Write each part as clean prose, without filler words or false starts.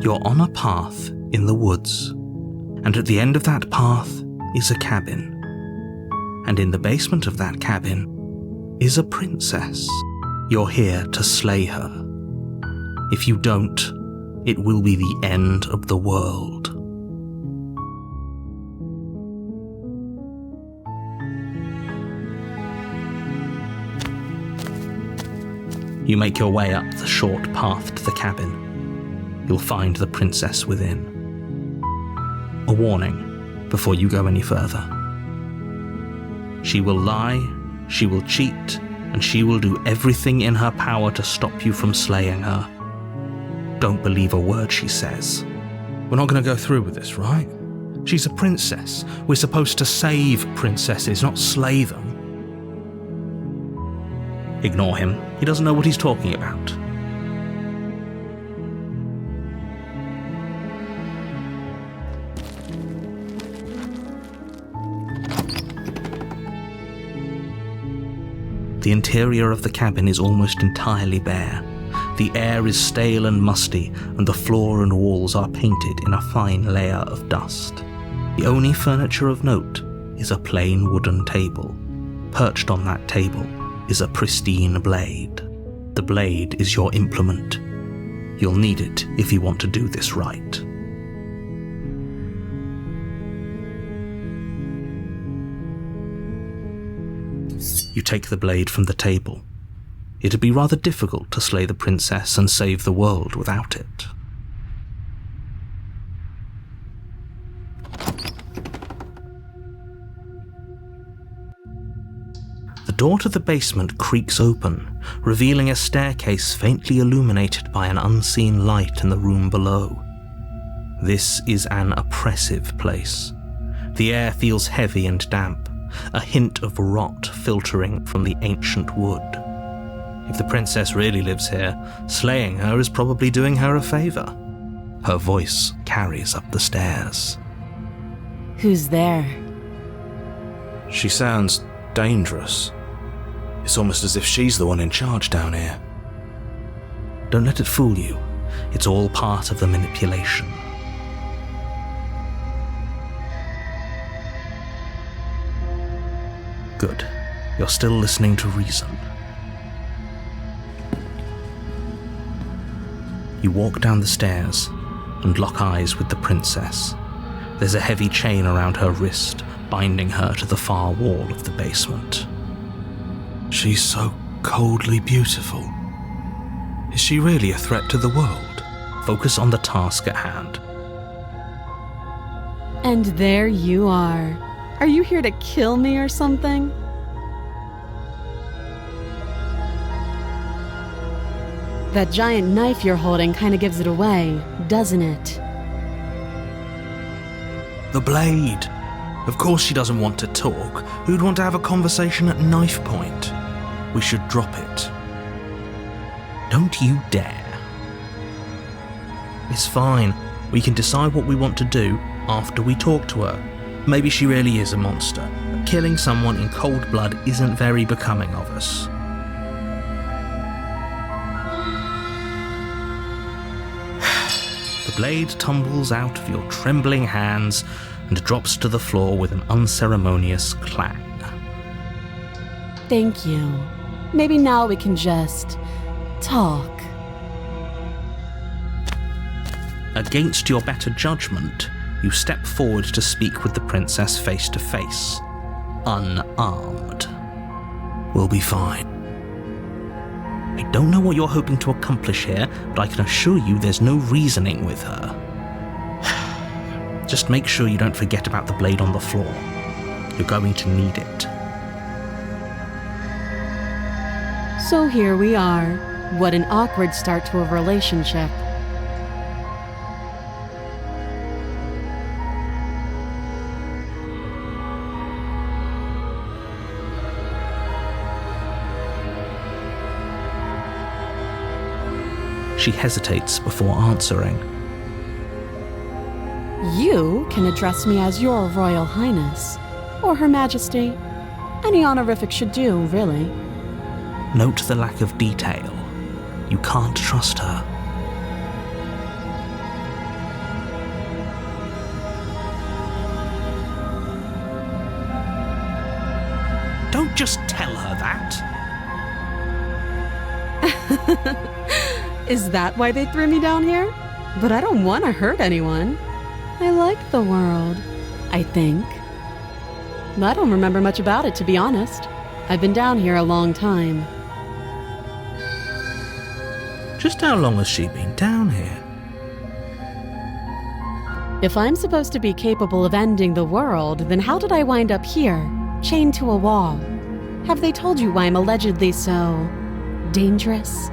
You're on a path in the woods, and at the end of that path is a cabin. And in the basement of that cabin is a princess. You're here to slay her. If you don't, it will be the end of the world. You make your way up the short path to the cabin. You'll find the princess within. A warning before you go any further. She will lie, she will cheat, and she will do everything in her power to stop you from slaying her. Don't believe a word she says. We're not going to go through with this, right? She's a princess. We're supposed to save princesses, not slay them. Ignore him. He doesn't know what he's talking about. The interior of the cabin is almost entirely bare. The air is stale and musty, and the floor and walls are painted in a fine layer of dust. The only furniture of note is a plain wooden table. Perched on that table is a pristine blade. The blade is your implement. You'll need it if you want to do this right. You take the blade from the table. It'd be rather difficult to slay the princess and save the world without it. The door to the basement creaks open, revealing a staircase faintly illuminated by an unseen light in the room below. This is an oppressive place. The air feels heavy and damp, a hint of rot filtering from the ancient wood. If the princess really lives here, slaying her is probably doing her a favor. Her voice carries up the stairs. Who's there? She sounds dangerous. It's almost as if she's the one in charge down here. Don't let it fool you. It's all part of the manipulation. Good. You're still listening to reason. You walk down the stairs and lock eyes with the princess. There's a heavy chain around her wrist, binding her to the far wall of the basement. She's so coldly beautiful. Is she really a threat to the world? Focus on the task at hand. And there you are. Are you here to kill me or something? That giant knife you're holding kind of gives it away, doesn't it? The blade. Of course she doesn't want to talk. Who'd want to have a conversation at knife point? We should drop it. Don't you dare. It's fine. We can decide what we want to do after we talk to her. Maybe she really is a monster, but killing someone in cold blood isn't very becoming of us. The blade tumbles out of your trembling hands and drops to the floor with an unceremonious clang. Thank you. Maybe now we can just talk. Against your better judgment, you step forward to speak with the princess face to face, unarmed. We'll be fine. I don't know what you're hoping to accomplish here, but I can assure you there's no reasoning with her. Just make sure you don't forget about the blade on the floor. You're going to need it. So here we are. What an awkward start to a relationship. She hesitates before answering. You can address me as Your Royal Highness, or Her Majesty. Any honorific should do, really. Note the lack of detail. You can't trust her. Just tell her that. Is that why they threw me down here? But I don't want to hurt anyone. I like the world, I think. I don't remember much about it, to be honest. I've been down here a long time. Just how long has she been down here? If I'm supposed to be capable of ending the world, then how did I wind up here, chained to a wall? Have they told you why I'm allegedly so dangerous?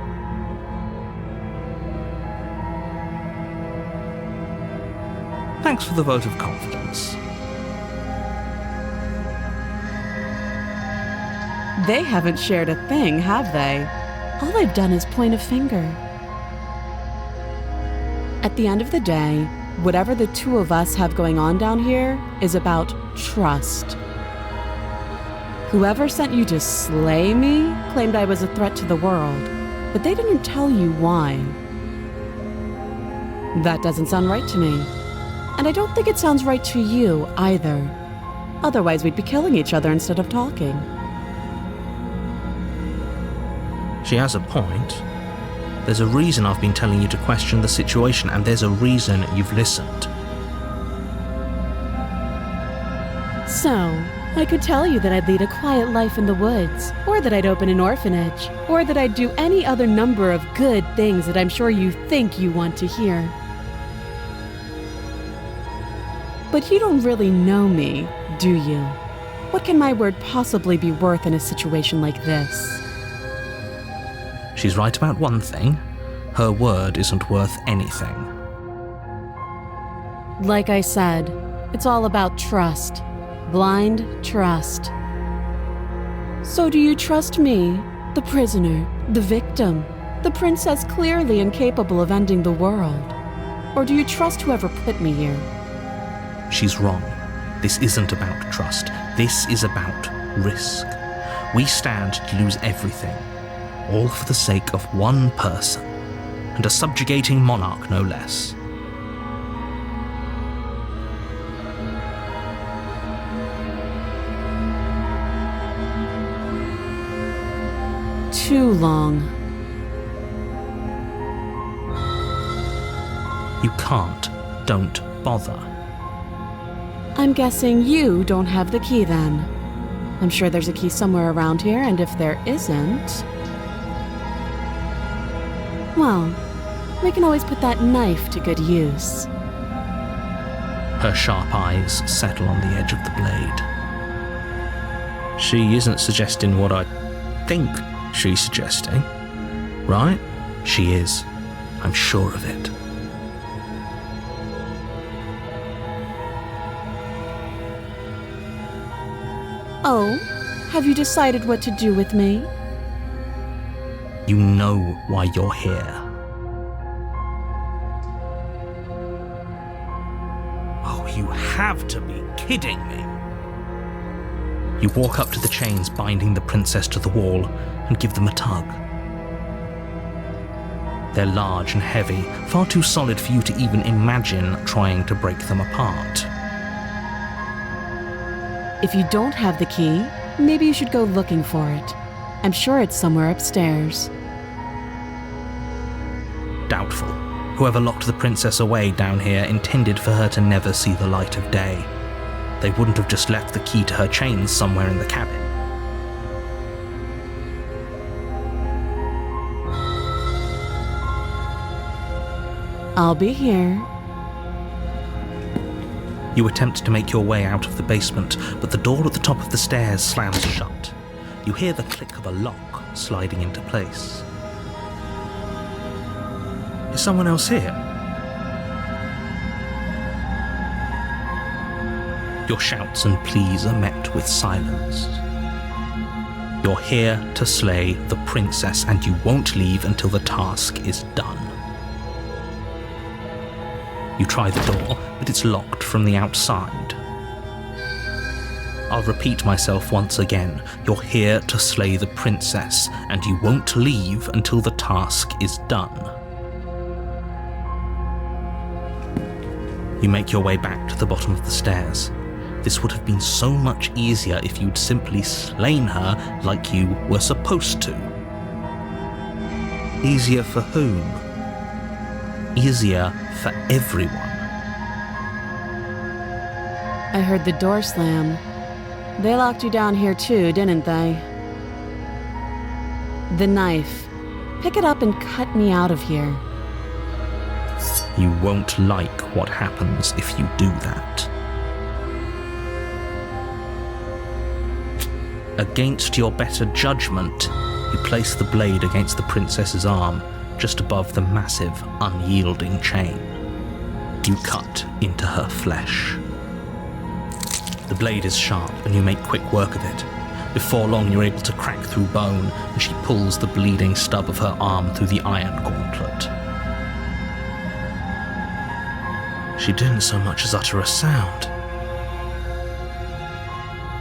Thanks for the vote of confidence. They haven't shared a thing, have they? All they've done is point a finger. At the end of the day, whatever the two of us have going on down here is about trust. Whoever sent you to slay me claimed I was a threat to the world, but they didn't tell you why. That doesn't sound right to me. And I don't think it sounds right to you either. Otherwise, we'd be killing each other instead of talking. She has a point. There's a reason I've been telling you to question the situation, and there's a reason you've listened. So, I could tell you that I'd lead a quiet life in the woods, or that I'd open an orphanage, or that I'd do any other number of good things that I'm sure you think you want to hear. But you don't really know me, do you? What can my word possibly be worth in a situation like this? She's right about one thing. Her word isn't worth anything. Like I said, it's all about trust. Blind trust. So do you trust me, the prisoner, the victim, the princess clearly incapable of ending the world? Or do you trust whoever put me here? She's wrong. This isn't about trust. This is about risk. We stand to lose everything, all for the sake of one person, and a subjugating monarch no less. Too long. You can't. Don't bother. I'm guessing you don't have the key then. I'm sure there's a key somewhere around here, and if there isn't... well, we can always put that knife to good use. Her sharp eyes settle on the edge of the blade. She isn't suggesting what I think she's suggesting, right? She is. I'm sure of it. Oh, have you decided what to do with me? You know why you're here. Oh, you have to be kidding me. You walk up to the chains binding the princess to the wall and give them a tug. They're large and heavy, far too solid for you to even imagine trying to break them apart. If you don't have the key, maybe you should go looking for it. I'm sure it's somewhere upstairs. Doubtful. Whoever locked the princess away down here intended for her to never see the light of day. They wouldn't have just left the key to her chains somewhere in the cabin. I'll be here. You attempt to make your way out of the basement, but the door at the top of the stairs slams shut. You hear the click of a lock sliding into place. Is someone else here? Your shouts and pleas are met with silence. You're here to slay the princess, and you won't leave until the task is done. You try the door, but it's locked from the outside. I'll repeat myself once again. You're here to slay the princess, and you won't leave until the task is done. You make your way back to the bottom of the stairs. This would have been so much easier if you'd simply slain her like you were supposed to. Easier for whom? Easier for everyone. I heard the door slam. They locked you down here too, didn't they? The knife. Pick it up and cut me out of here. You won't like what happens if you do that. Against your better judgment, you place the blade against the princess's arm, just above the massive, unyielding chain. You cut into her flesh. The blade is sharp, and you make quick work of it. Before long, you're able to crack through bone, and she pulls the bleeding stub of her arm through the iron gauntlet. She didn't so much as utter a sound.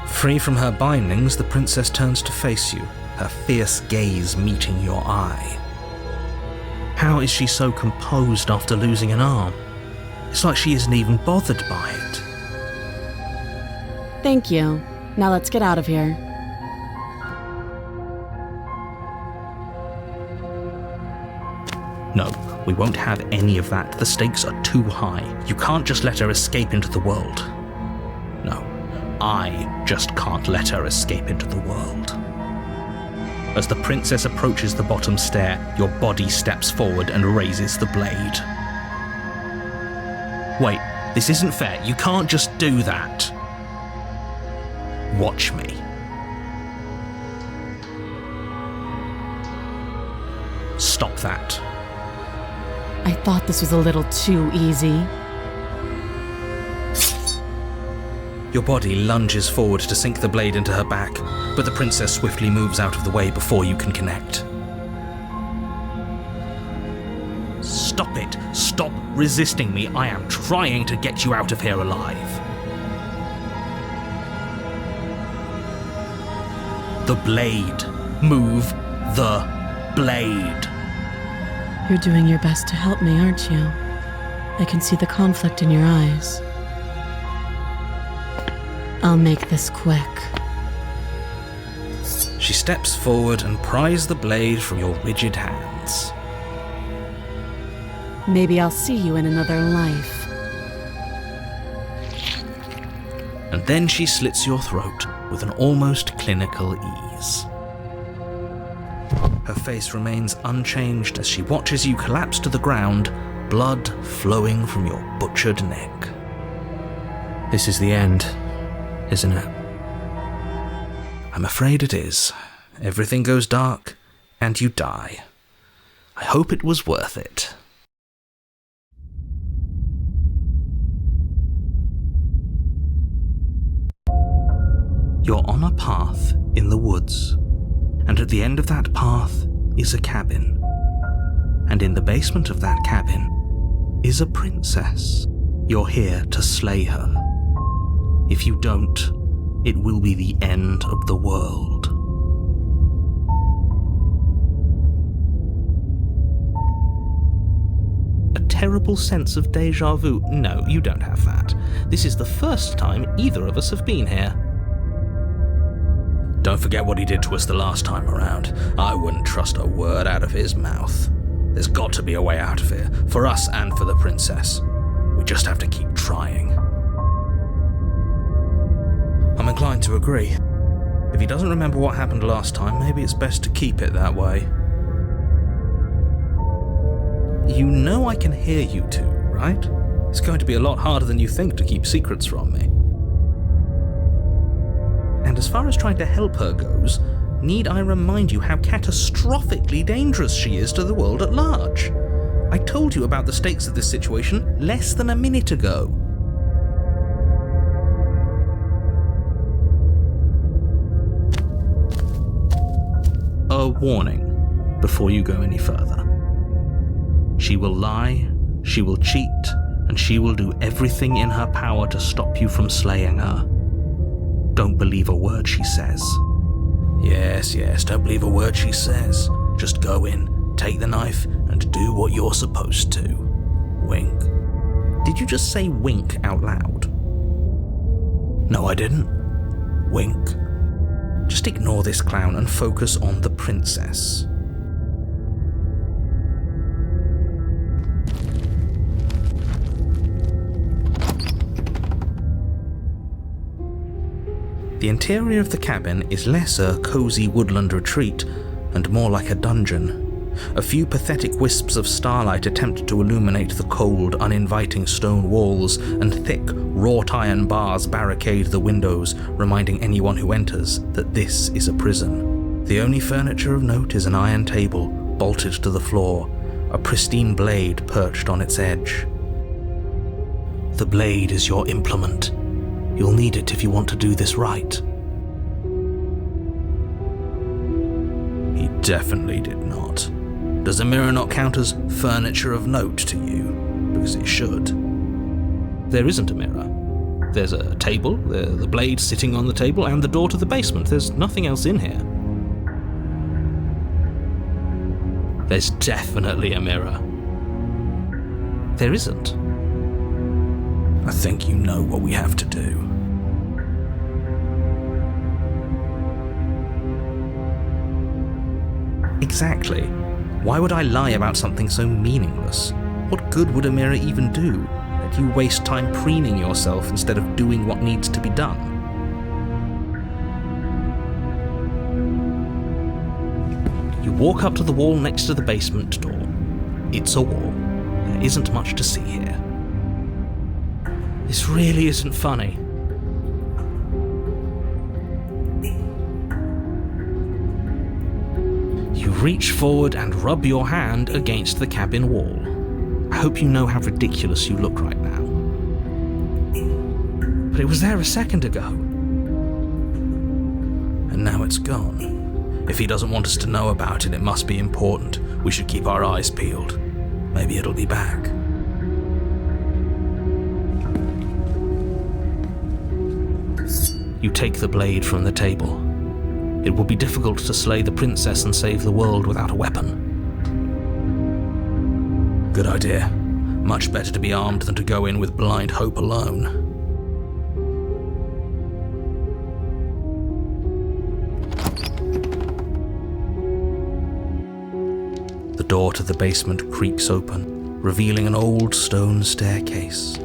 Free from her bindings, the princess turns to face you, her fierce gaze meeting your eye. How is she so composed after losing an arm? It's like she isn't even bothered by it. Thank you. Now let's get out of here. No, we won't have any of that. The stakes are too high. You can't just let her escape into the world. No, I just can't let her escape into the world. As the princess approaches the bottom stair, your body steps forward and raises the blade. Wait, this isn't fair. You can't just do that. Watch me. Stop that. I thought this was a little too easy. Your body lunges forward to sink the blade into her back, but the princess swiftly moves out of the way before you can connect. Stop it! Stop resisting me! I am trying to get you out of here alive. The blade. Move the blade. You're doing your best to help me, aren't you? I can see the conflict in your eyes. I'll make this quick. She steps forward and pries the blade from your rigid hands. Maybe I'll see you in another life. And then she slits your throat with an almost clinical ease. Her face remains unchanged as she watches you collapse to the ground, blood flowing from your butchered neck. This is the end, isn't it? I'm afraid it is. Everything goes dark, and you die. I hope it was worth it. You're on a path in the woods, and at the end of that path is a cabin. And in the basement of that cabin is a princess. You're here to slay her. If you don't, it will be the end of the world. A terrible sense of déjà vu. No, you don't have that. This is the first time either of us have been here. Don't forget what he did to us the last time around. I wouldn't trust a word out of his mouth. There's got to be a way out of here, for us and for the princess. We just have to keep trying. I'm inclined to agree. If he doesn't remember what happened last time, maybe it's best to keep it that way. You know I can hear you two, right? It's going to be a lot harder than you think to keep secrets from me. And as far as trying to help her goes, need I remind you how catastrophically dangerous she is to the world at large? I told you about the stakes of this situation less than a minute ago. A warning before you go any further. She will lie, she will cheat, and she will do everything in her power to stop you from slaying her. Don't believe a word she says. Yes, don't believe a word she says. Just go in, take the knife, and do what you're supposed to. Wink. Did you just say wink out loud? No, I didn't. Wink. Just ignore this clown and focus on the princess. The interior of the cabin is less a cozy woodland retreat and more like a dungeon. A few pathetic wisps of starlight attempt to illuminate the cold, uninviting stone walls, and thick, wrought iron bars barricade the windows, reminding anyone who enters that this is a prison. The only furniture of note is an iron table, bolted to the floor, a pristine blade perched on its edge. The blade is your implement. You'll need it if you want to do this right. He definitely did not. Does a mirror not count as furniture of note to you? Because it should. There isn't a mirror. There's a table, the blade sitting on the table, and the door to the basement. There's nothing else in here. There's definitely a mirror. There isn't. I think you know what we have to do. Exactly. Why would I lie about something so meaningless? What good would a mirror even do? That you waste time preening yourself instead of doing what needs to be done. You walk up to the wall next to the basement door. It's a wall. There isn't much to see here. This really isn't funny. You reach forward and rub your hand against the cabin wall. I hope you know how ridiculous you look right now. But it was there a second ago. And now it's gone. If he doesn't want us to know about it, it must be important. We should keep our eyes peeled. Maybe it'll be back. You take the blade from the table. It would be difficult to slay the princess and save the world without a weapon. Good idea. Much better to be armed than to go in with blind hope alone. The door to the basement creaks open, revealing an old stone staircase.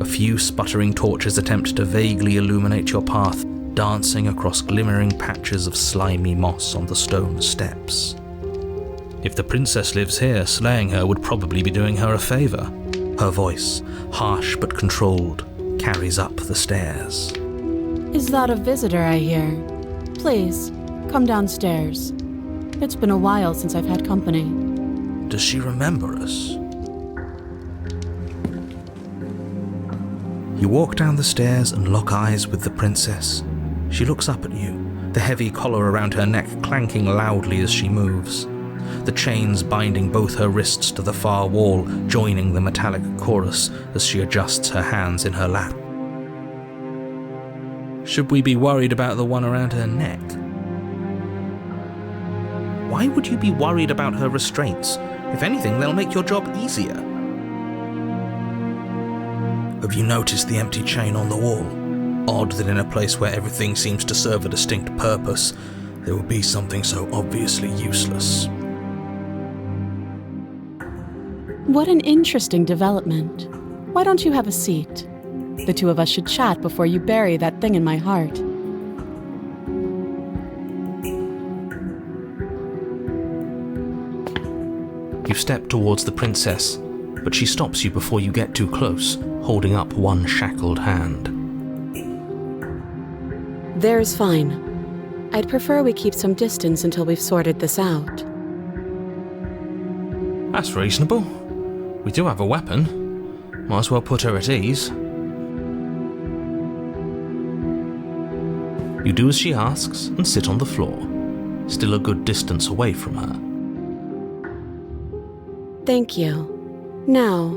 A few sputtering torches attempt to vaguely illuminate your path, dancing across glimmering patches of slimy moss on the stone steps. If the princess lives here, slaying her would probably be doing her a favor. Her voice, harsh but controlled, carries up the stairs. Is that a visitor I hear? Please, come downstairs. It's been a while since I've had company. Does she remember us? You walk down the stairs and lock eyes with the princess. She looks up at you, the heavy collar around her neck clanking loudly as she moves. The chains binding both her wrists to the far wall, joining the metallic chorus as she adjusts her hands in her lap. Should we be worried about the one around her neck? Why would you be worried about her restraints? If anything, they'll make your job easier. Have you noticed the empty chain on the wall? Odd that in a place where everything seems to serve a distinct purpose, there would be something so obviously useless. What an interesting development. Why don't you have a seat? The two of us should chat before you bury that thing in my heart. You step towards the princess, but she stops you before you get too close, holding up one shackled hand. There's fine. I'd prefer we keep some distance until we've sorted this out. That's reasonable. We do have a weapon. Might as well put her at ease. You do as she asks and sit on the floor, still a good distance away from her. Thank you. Now,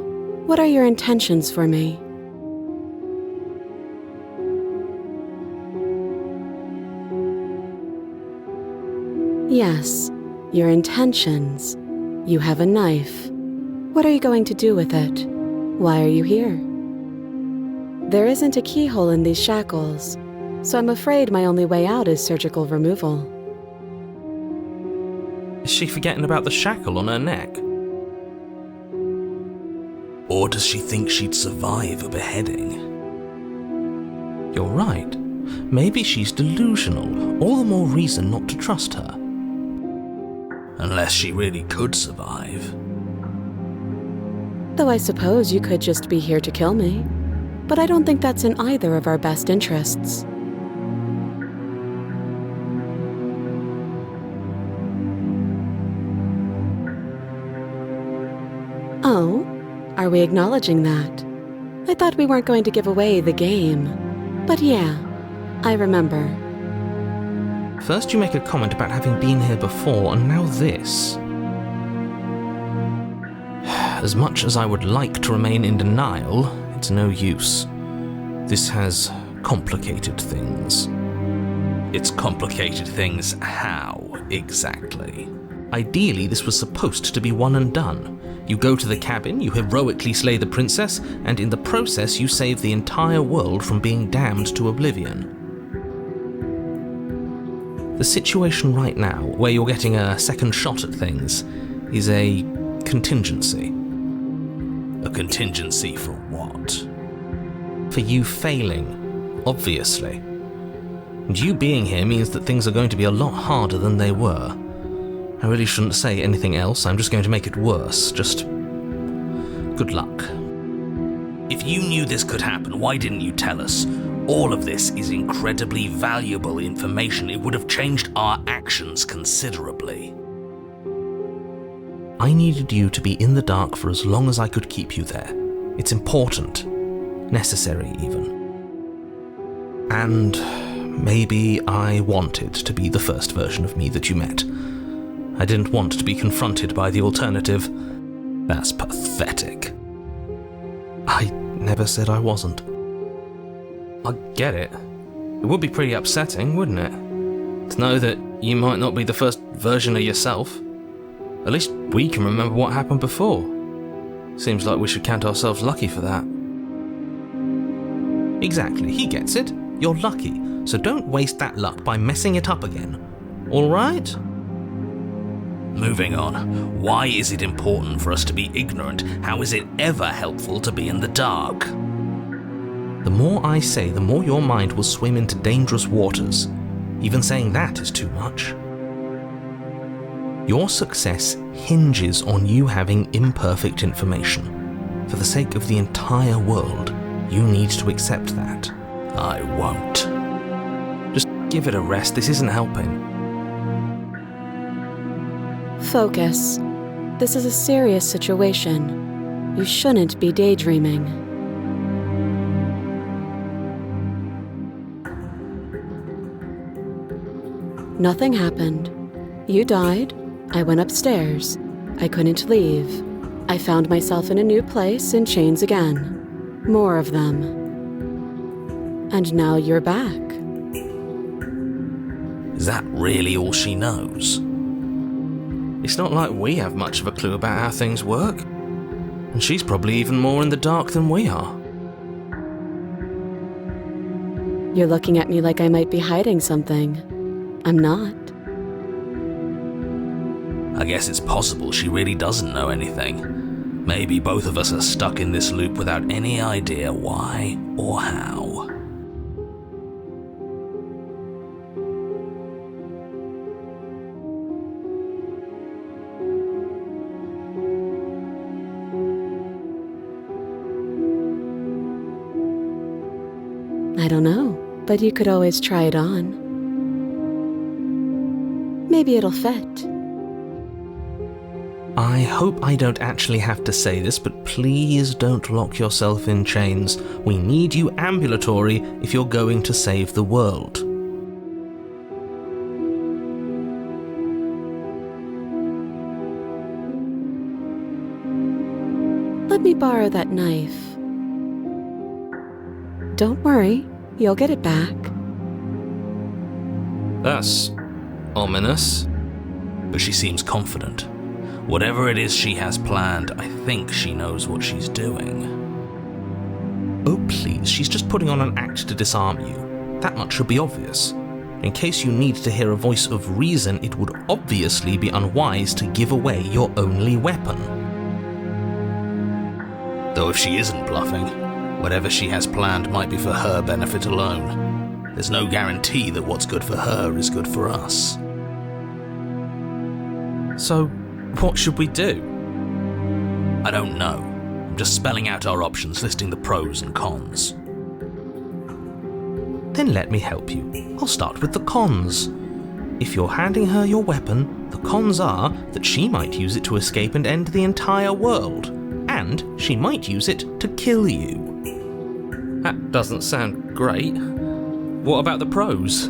what are your intentions for me? Yes, your intentions. You have a knife. What are you going to do with it? Why are you here? There isn't a keyhole in these shackles, so I'm afraid my only way out is surgical removal. Is she forgetting about the shackle on her neck? Or does she think she'd survive a beheading? You're right. Maybe she's delusional. All the more reason not to trust her. Unless she really could survive. Though I suppose you could just be here to kill me. But I don't think that's in either of our best interests. Oh, are we acknowledging that? I thought we weren't going to give away the game. But yeah, I remember. First you make a comment about having been here before, and now this. As much as I would like to remain in denial, it's no use. This has complicated things. It's complicated things how, exactly? Ideally, this was supposed to be one and done. You go to the cabin, you heroically slay the princess, and in the process you save the entire world from being damned to oblivion. The situation right now, where you're getting a second shot at things, is a contingency. A contingency for what? For you failing, obviously. And you being here means that things are going to be a lot harder than they were. I really shouldn't say anything else, I'm just going to make it worse. Just good luck. If you knew this could happen, why didn't you tell us? All of this is incredibly valuable information. It would have changed our actions considerably. I needed you to be in the dark for as long as I could keep you there. It's important. Necessary, even. And maybe I wanted to be the first version of me that you met. I didn't want to be confronted by the alternative. That's pathetic. I never said I wasn't. I get it. It would be pretty upsetting, wouldn't it? To know that you might not be the first version of yourself. At least we can remember what happened before. Seems like we should count ourselves lucky for that. Exactly, he gets it. You're lucky, so don't waste that luck by messing it up again. All right? Moving on. Why is it important for us to be ignorant? How is it ever helpful to be in the dark? The more I say, the more your mind will swim into dangerous waters. Even saying that is too much. Your success hinges on you having imperfect information. For the sake of the entire world, you need to accept that. I won't. Just give it a rest, this isn't helping. Focus. This is a serious situation. You shouldn't be daydreaming. Nothing happened. You died. I went upstairs. I couldn't leave. I found myself in a new place in chains again. More of them. And now you're back. Is that really all she knows? It's not like we have much of a clue about how things work. And she's probably even more in the dark than we are. You're looking at me like I might be hiding something. I'm not. I guess it's possible she really doesn't know anything. Maybe both of us are stuck in this loop without any idea why or how. I don't know, but you could always try it on. Maybe it'll fit. I hope I don't actually have to say this, but please don't lock yourself in chains. We need you ambulatory if you're going to save the world. Let me borrow that knife. Don't worry, you'll get it back. That's ominous. But she seems confident. Whatever it is she has planned, I think she knows what she's doing. Oh please, she's just putting on an act to disarm you. That much should be obvious. In case you need to hear a voice of reason, it would obviously be unwise to give away your only weapon. Though if she isn't bluffing, whatever she has planned might be for her benefit alone. There's no guarantee that what's good for her is good for us. So, what should we do? I don't know. I'm just spelling out our options, listing the pros and cons. Then let me help you. I'll start with the cons. If you're handing her your weapon, the cons are that she might use it to escape and end the entire world, and she might use it to kill you. That doesn't sound great. What about the pros?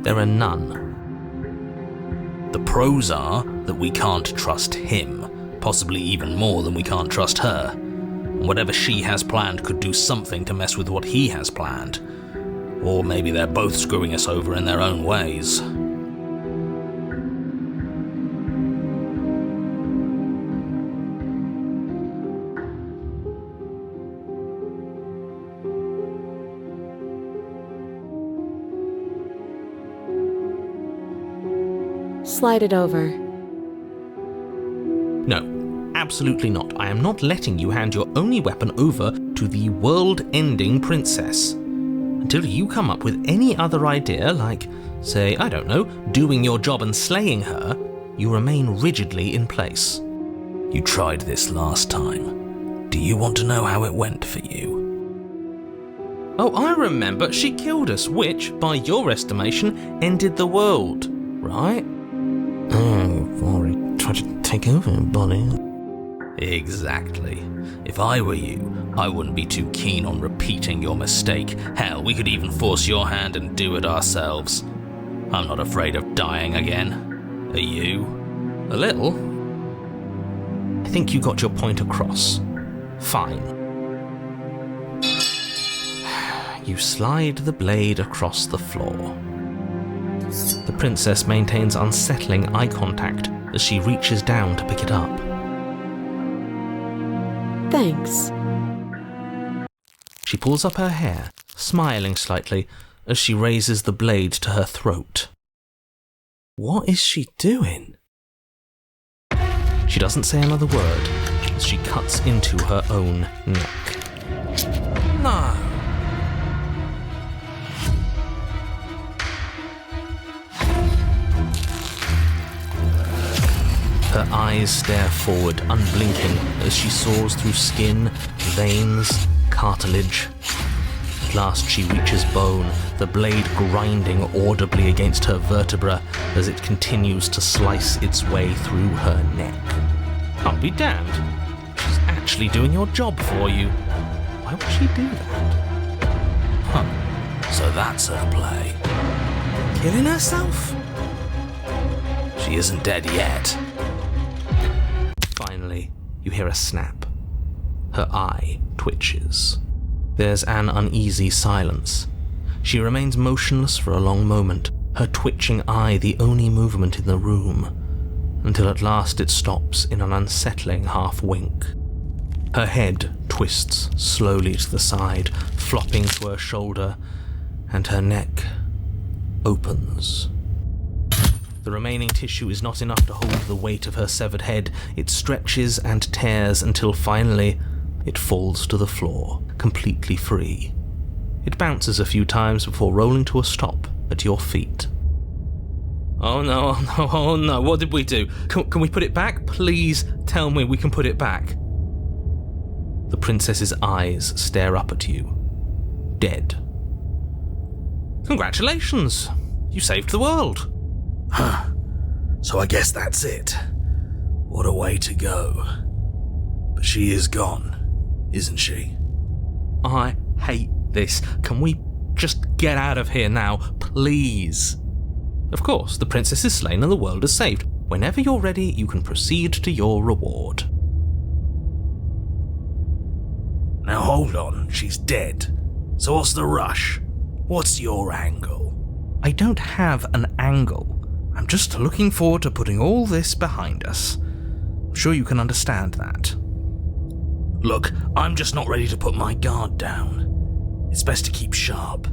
There are none. The pros are that we can't trust him, possibly even more than we can't trust her. And whatever she has planned could do something to mess with what he has planned. Or maybe they're both screwing us over in their own ways. Slide it over. No, absolutely not. I am not letting you hand your only weapon over to the world-ending princess. Until you come up with any other idea, like, say, I don't know, doing your job and slaying her, you remain rigidly in place. You tried this last time. Do you want to know how it went for you? Oh, I remember. She killed us, which, by your estimation, ended the world, right? Before he tried to take over everybody. Exactly. If I were you, I wouldn't be too keen on repeating your mistake. Hell, we could even force your hand and do it ourselves. I'm not afraid of dying again. Are you? A little. I think you got your point across. Fine. You slide the blade across the floor. The princess maintains unsettling eye contact as she reaches down to pick it up. Thanks. She pulls up her hair, smiling slightly, as she raises the blade to her throat. What is she doing? She doesn't say another word as she cuts into her own neck. No. Her eyes stare forward, unblinking, as she saws through skin, veins, cartilage. At last she reaches bone, the blade grinding audibly against her vertebra as it continues to slice its way through her neck. I'll be damned. She's actually doing your job for you. Why would she do that? Huh. So that's her play. Killing herself? She isn't dead yet. Finally, you hear a snap. Her eye twitches. There's an uneasy silence. She remains motionless for a long moment, her twitching eye the only movement in the room, until at last it stops in an unsettling half-wink. Her head twists slowly to the side, flopping to her shoulder, and her neck opens. The remaining tissue is not enough to hold the weight of her severed head. It stretches and tears until finally it falls to the floor, completely free. It bounces a few times before rolling to a stop at your feet. Oh no, oh no, oh no, what did we do? Can we put it back? Please tell me we can put it back. The princess's eyes stare up at you, dead. Congratulations! You saved the world. Huh. So I guess that's it. What a way to go. But she is gone, isn't she? I hate this. Can we just get out of here now, please? Of course, the princess is slain and the world is saved. Whenever you're ready, you can proceed to your reward. Now hold on, she's dead. So what's the rush? What's your angle? I don't have an angle. I'm just looking forward to putting all this behind us. I'm sure you can understand that. Look, I'm just not ready to put my guard down. It's best to keep sharp.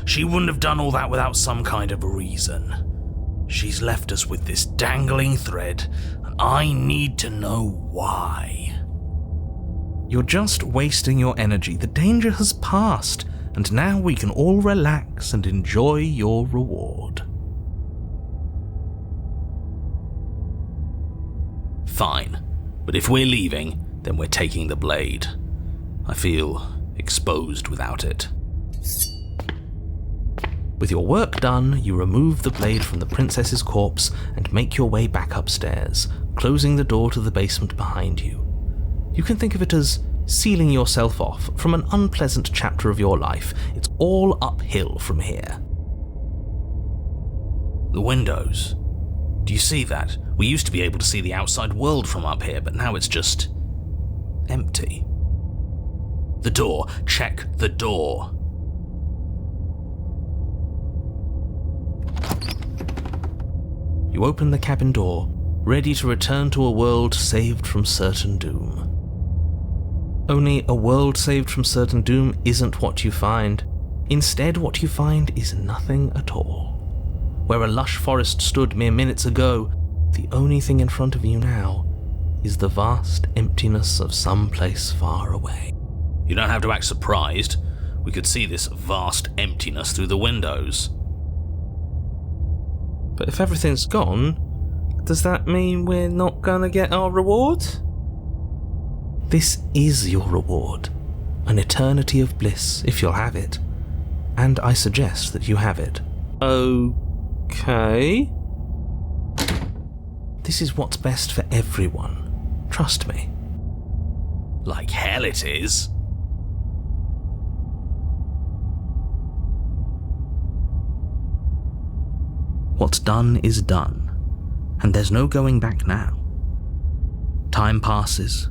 She wouldn't have done all that without some kind of a reason. She's left us with this dangling thread, and I need to know why. You're just wasting your energy. The danger has passed, and now we can all relax and enjoy your reward. Fine, but if we're leaving, then we're taking the blade. I feel exposed without it. With your work done, you remove the blade from the princess's corpse and make your way back upstairs, closing the door to the basement behind you. You can think of it as sealing yourself off from an unpleasant chapter of your life. It's all uphill from here. The windows. Do you see that? We used to be able to see the outside world from up here, but now it's just empty. The door. Check the door. You open the cabin door, ready to return to a world saved from certain doom. Only a world saved from certain doom isn't what you find. Instead, what you find is nothing at all. Where a lush forest stood mere minutes ago, the only thing in front of you now is the vast emptiness of some place far away. You don't have to act surprised. We could see this vast emptiness through the windows. But if everything's gone, does that mean we're not gonna get our reward? This is your reward. An eternity of bliss, if you'll have it. And I suggest that you have it. Okay. This is what's best for everyone. Trust me. Like hell it is. What's done is done, and there's no going back now. Time passes.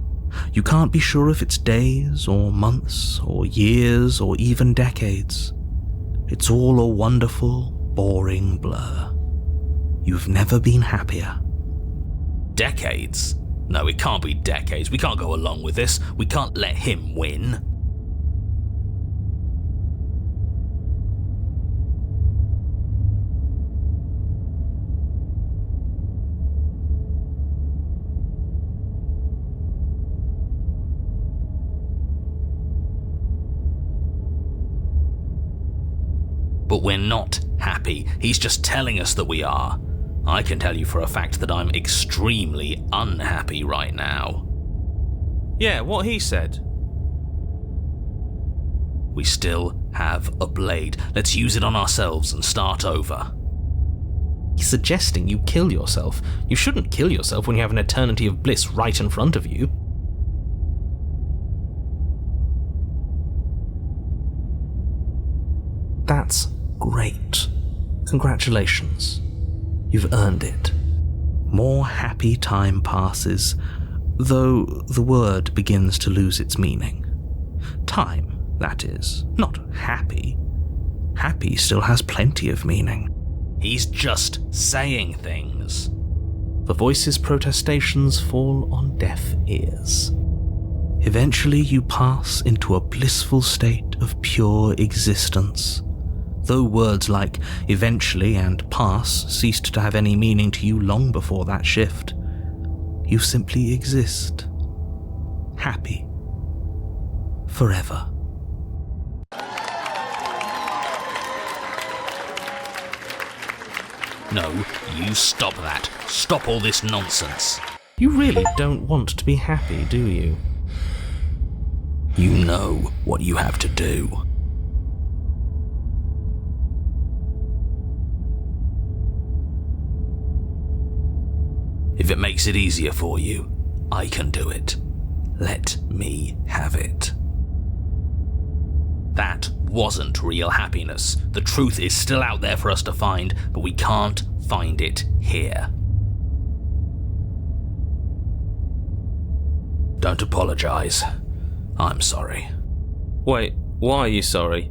You can't be sure if it's days, or months, or years, or even decades. It's all a wonderful, boring blur. You've never been happier. Decades? No, it can't be decades. We can't go along with this. We can't let him win. But we're not happy. He's just telling us that we are. I can tell you for a fact that I'm extremely unhappy right now. Yeah, what he said. We still have a blade. Let's use it on ourselves and start over. He's suggesting you kill yourself. You shouldn't kill yourself when you have an eternity of bliss right in front of you. That's great. Congratulations. You've earned it. More happy time passes, though the word begins to lose its meaning. Time, that is, not happy. Happy still has plenty of meaning. He's just saying things. The voice's protestations fall on deaf ears. Eventually you pass into a blissful state of pure existence. Though words like eventually and pass ceased to have any meaning to you long before that shift, you simply exist. Happy. Forever. No, you stop that. Stop all this nonsense. You really don't want to be happy, do you? You know what you have to do. If it makes it easier for you, I can do it. Let me have it. That wasn't real happiness. The truth is still out there for us to find, but we can't find it here. Don't apologize. I'm sorry. Wait, why are you sorry?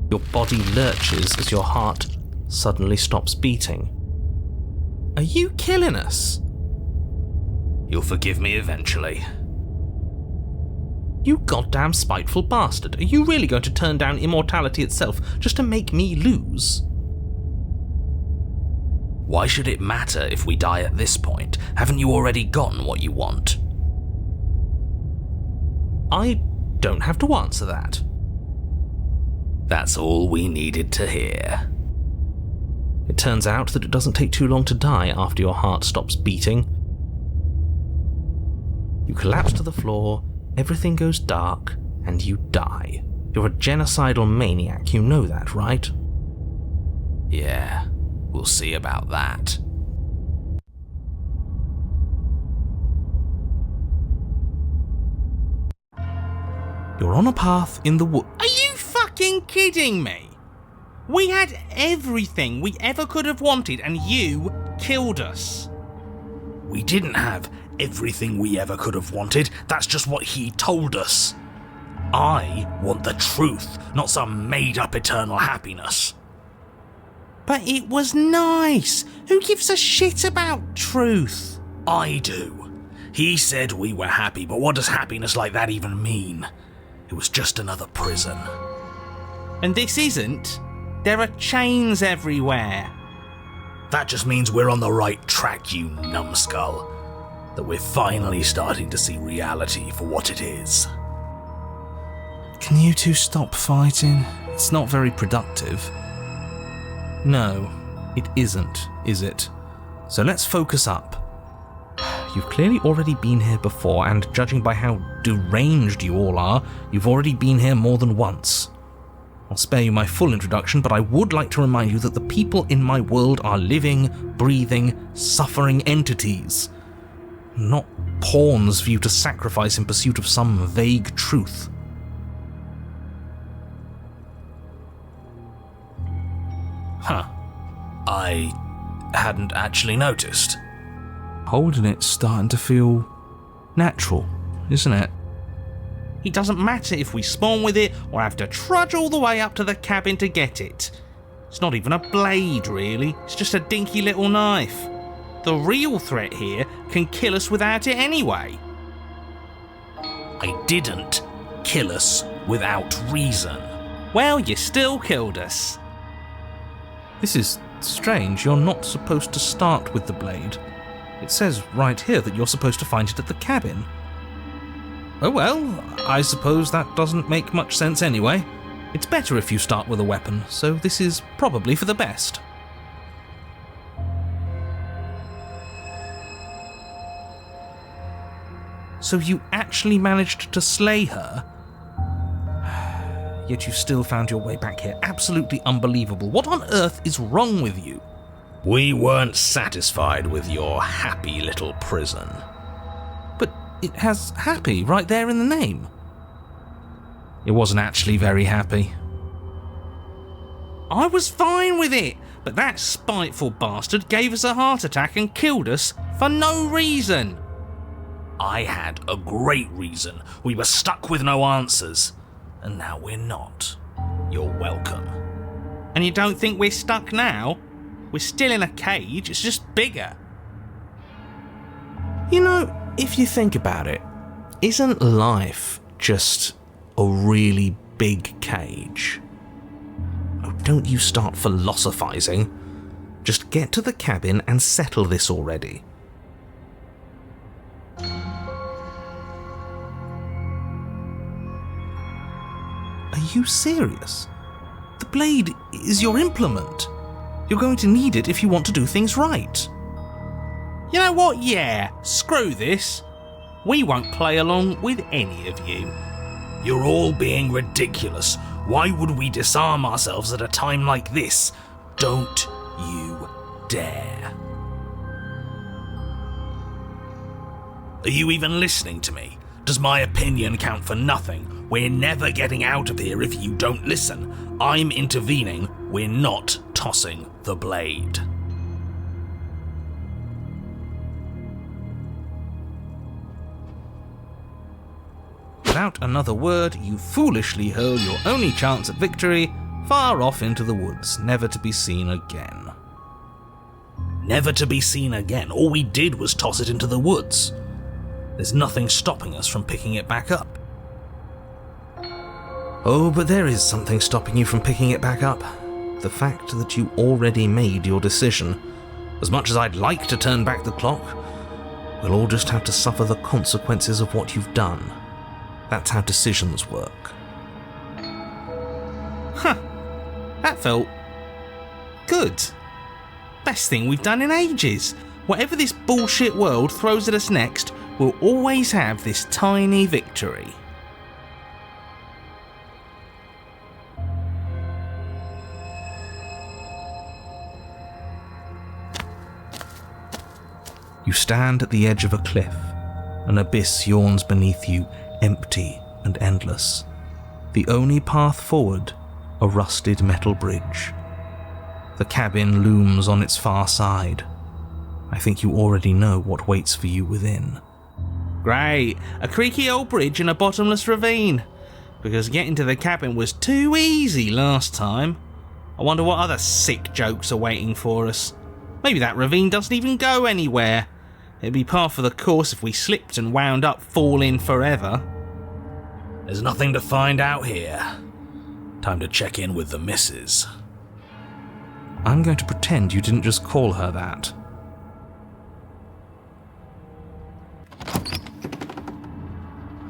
Your body lurches as your heart suddenly stops beating. Are you killing us? You'll forgive me eventually. You goddamn spiteful bastard. Are you really going to turn down immortality itself just to make me lose? Why should it matter if we die at this point? Haven't you already gotten what you want? I don't have to answer that. That's all we needed to hear. It turns out that it doesn't take too long to die after your heart stops beating. You collapse to the floor, everything goes dark, and you die. You're a genocidal maniac, you know that, right? Yeah, we'll see about that. You're on a path in the wood. Are you fucking kidding me? We had everything we ever could have wanted and you killed us. We didn't have everything we ever could have wanted. That's just what he told us. I want the truth, not some made-up eternal happiness. But it was nice. Who gives a shit about truth? I do. He said we were happy, but what does happiness like that even mean? It was just another prison. And this isn't. There are chains everywhere. That just means we're on the right track, you numbskull. That we're finally starting to see reality for what it is. Can you two stop fighting? It's not very productive. No, it isn't, is it? So let's focus up. You've clearly already been here before, and judging by how deranged you all are, you've already been here more than once. I'll spare you my full introduction, but I would like to remind you that the people in my world are living, breathing, suffering entities. Not pawns for you to sacrifice in pursuit of some vague truth. Huh. I hadn't actually noticed. Holding it's starting to feel natural, isn't it? It doesn't matter if we spawn with it or have to trudge all the way up to the cabin to get it. It's not even a blade, really. It's just a dinky little knife. The real threat here can kill us without it anyway. I didn't kill us without reason. Well, you still killed us. This is strange. You're not supposed to start with the blade. It says right here that you're supposed to find it at the cabin. Oh well, I suppose that doesn't make much sense anyway. It's better if you start with a weapon, so this is probably for the best. So you actually managed to slay her? Yet you still found your way back here. Absolutely unbelievable. What on earth is wrong with you? We weren't satisfied with your happy little prison. But it has happy right there in the name. It wasn't actually very happy. I was fine with it, but that spiteful bastard gave us a heart attack and killed us for no reason. I had a great reason. We were stuck with no answers. And now we're not. You're welcome. And you don't think we're stuck now? We're still in a cage, it's just bigger. You know, if you think about it, isn't life just a really big cage? Oh, don't you start philosophizing. Just get to the cabin and settle this already. Are you serious? The blade is your implement. You're going to need it if you want to do things right. You know what? Yeah, screw this. We won't play along with any of you. You're all being ridiculous. Why would we disarm ourselves at a time like this? Don't you dare. Are you even listening to me? Does my opinion count for nothing? We're never getting out of here if you don't listen. I'm intervening. We're not tossing the blade. Without another word, you foolishly hurl your only chance at victory far off into the woods, never to be seen again. Never to be seen again. All we did was toss it into the woods. There's nothing stopping us from picking it back up. Oh, but there is something stopping you from picking it back up. The fact that you already made your decision. As much as I'd like to turn back the clock, we'll all just have to suffer the consequences of what you've done. That's how decisions work. Huh. That felt good. Best thing we've done in ages. Whatever this bullshit world throws at us next, we'll always have this tiny victory. You stand at the edge of a cliff. An abyss yawns beneath you, empty and endless. The only path forward, a rusted metal bridge. The cabin looms on its far side. I think you already know what waits for you within. Great, a creaky old bridge in a bottomless ravine. Because getting to the cabin was too easy last time. I wonder what other sick jokes are waiting for us. Maybe that ravine doesn't even go anywhere. It'd be par for the course if we slipped and wound up falling forever. There's nothing to find out here. Time to check in with the missus. I'm going to pretend you didn't just call her that.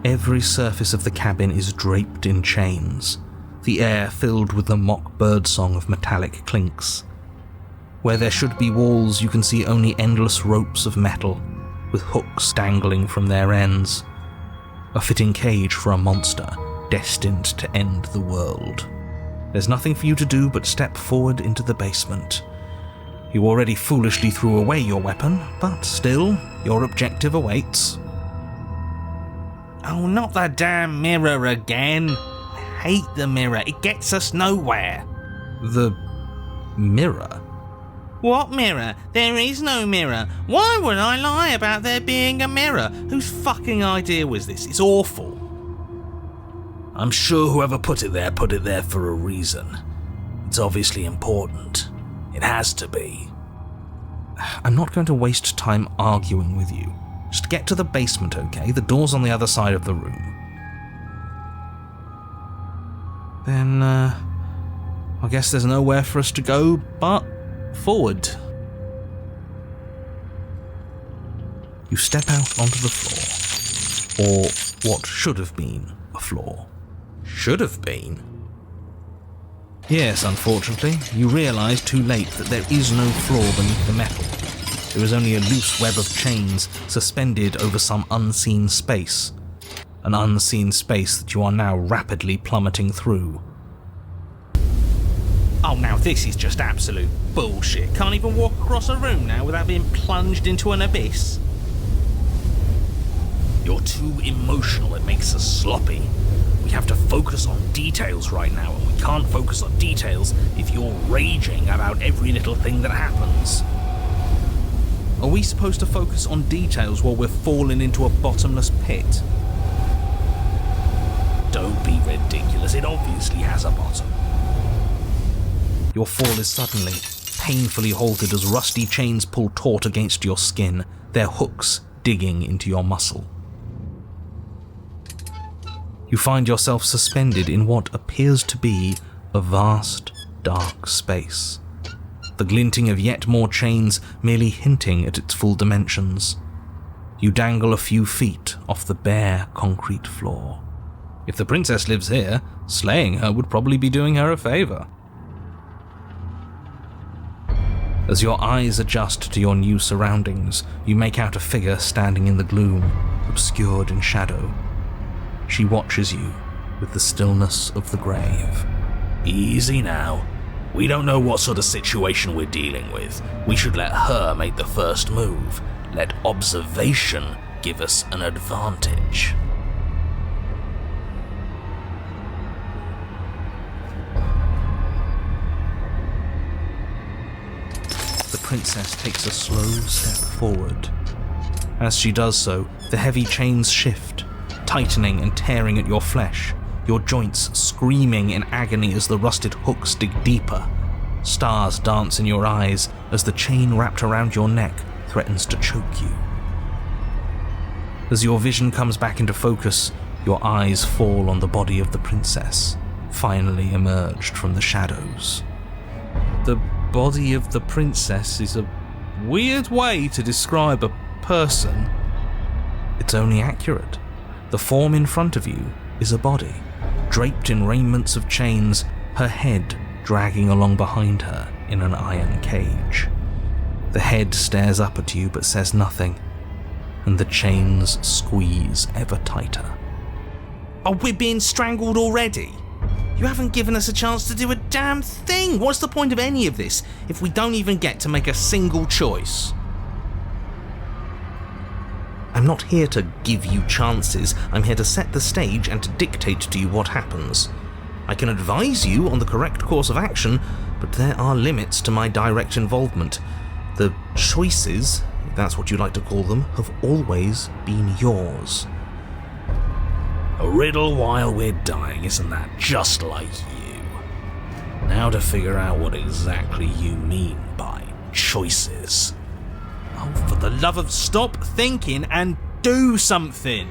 Every surface of the cabin is draped in chains, the air filled with the mock birdsong of metallic clinks. Where there should be walls, you can see only endless ropes of metal, with hooks dangling from their ends. A fitting cage for a monster, destined to end the world. There's nothing for you to do but step forward into the basement. You already foolishly threw away your weapon, but still, your objective awaits. Oh, not the damn mirror again. I hate the mirror, it gets us nowhere. The mirror? What mirror? There is no mirror. Why would I lie about there being a mirror? Whose fucking idea was this? It's awful. I'm sure whoever put it there for a reason. It's obviously important. It has to be. I'm not going to waste time arguing with you. Just get to the basement, okay? The door's on the other side of the room. Then, I guess there's nowhere for us to go but forward. You step out onto the floor. Or what should have been a floor. Should have been? Yes, unfortunately, you realise too late that there is no floor beneath the metal. There is only a loose web of chains suspended over some unseen space. An unseen space that you are now rapidly plummeting through. Oh, now this is just absolute bullshit. Can't even walk across a room now without being plunged into an abyss. You're too emotional, it makes us sloppy. We have to focus on details right now, and we can't focus on details if you're raging about every little thing that happens. Are we supposed to focus on details while we're falling into a bottomless pit? Don't be ridiculous, it obviously has a bottom. Your fall is suddenly, painfully halted as rusty chains pull taut against your skin, their hooks digging into your muscle. You find yourself suspended in what appears to be a vast, dark space. The glinting of yet more chains merely hinting at its full dimensions. You dangle a few feet off the bare concrete floor. If the princess lives here, slaying her would probably be doing her a favour. As your eyes adjust to your new surroundings, you make out a figure standing in the gloom, obscured in shadow. She watches you with the stillness of the grave. Easy now. We don't know what sort of situation we're dealing with. We should let her make the first move. Let observation give us an advantage. The princess takes a slow step forward. As she does so, the heavy chains shift, tightening and tearing at your flesh, your joints screaming in agony as the rusted hooks dig deeper. Stars dance in your eyes as the chain wrapped around your neck threatens to choke you. As your vision comes back into focus, your eyes fall on the body of the princess, finally emerged from the shadows. The body of the princess is a weird way to describe a person. It's only accurate. The form in front of you is a body, draped in raiments of chains, her head dragging along behind her in an iron cage. The head stares up at you but says nothing, and the chains squeeze ever tighter. Oh, we're being strangled already? You haven't given us a chance to do a damn thing. What's the point of any of this if we don't even get to make a single choice? I'm not here to give you chances. I'm here to set the stage and to dictate to you what happens. I can advise you on the correct course of action, but there are limits to my direct involvement. The choices, if that's what you like to call them, have always been yours. A riddle while we're dying, isn't that just like you? Now to figure out what exactly you mean by choices. Oh, for the love of stop thinking and do something!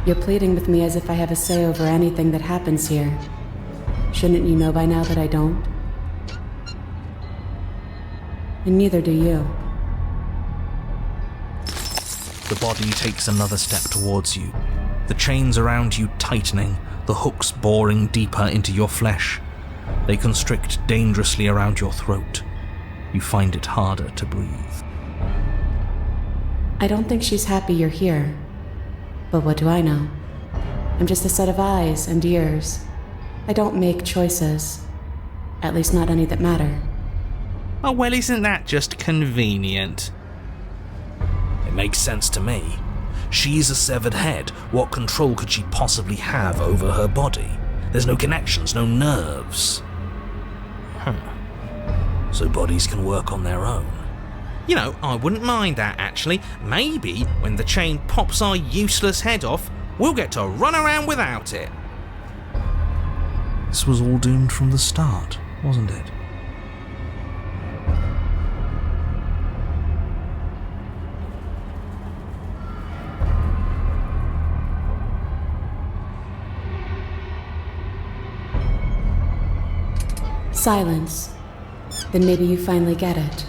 You're pleading with me as if I have a say over anything that happens here. Shouldn't you know by now that I don't? And neither do you. The body takes another step towards you, the chains around you tightening, the hooks boring deeper into your flesh. They constrict dangerously around your throat. You find it harder to breathe. I don't think she's happy you're here. But what do I know? I'm just a set of eyes and ears. I don't make choices. At least not any that matter. Oh, well, isn't that just convenient? It makes sense to me. She's a severed head. What control could she possibly have over her body? There's no connections, no nerves. So bodies can work on their own. You know, I wouldn't mind that, actually. Maybe when the chain pops our useless head off, we'll get to run around without it. This was all doomed from the start, wasn't it? Silence. Then maybe you finally get it.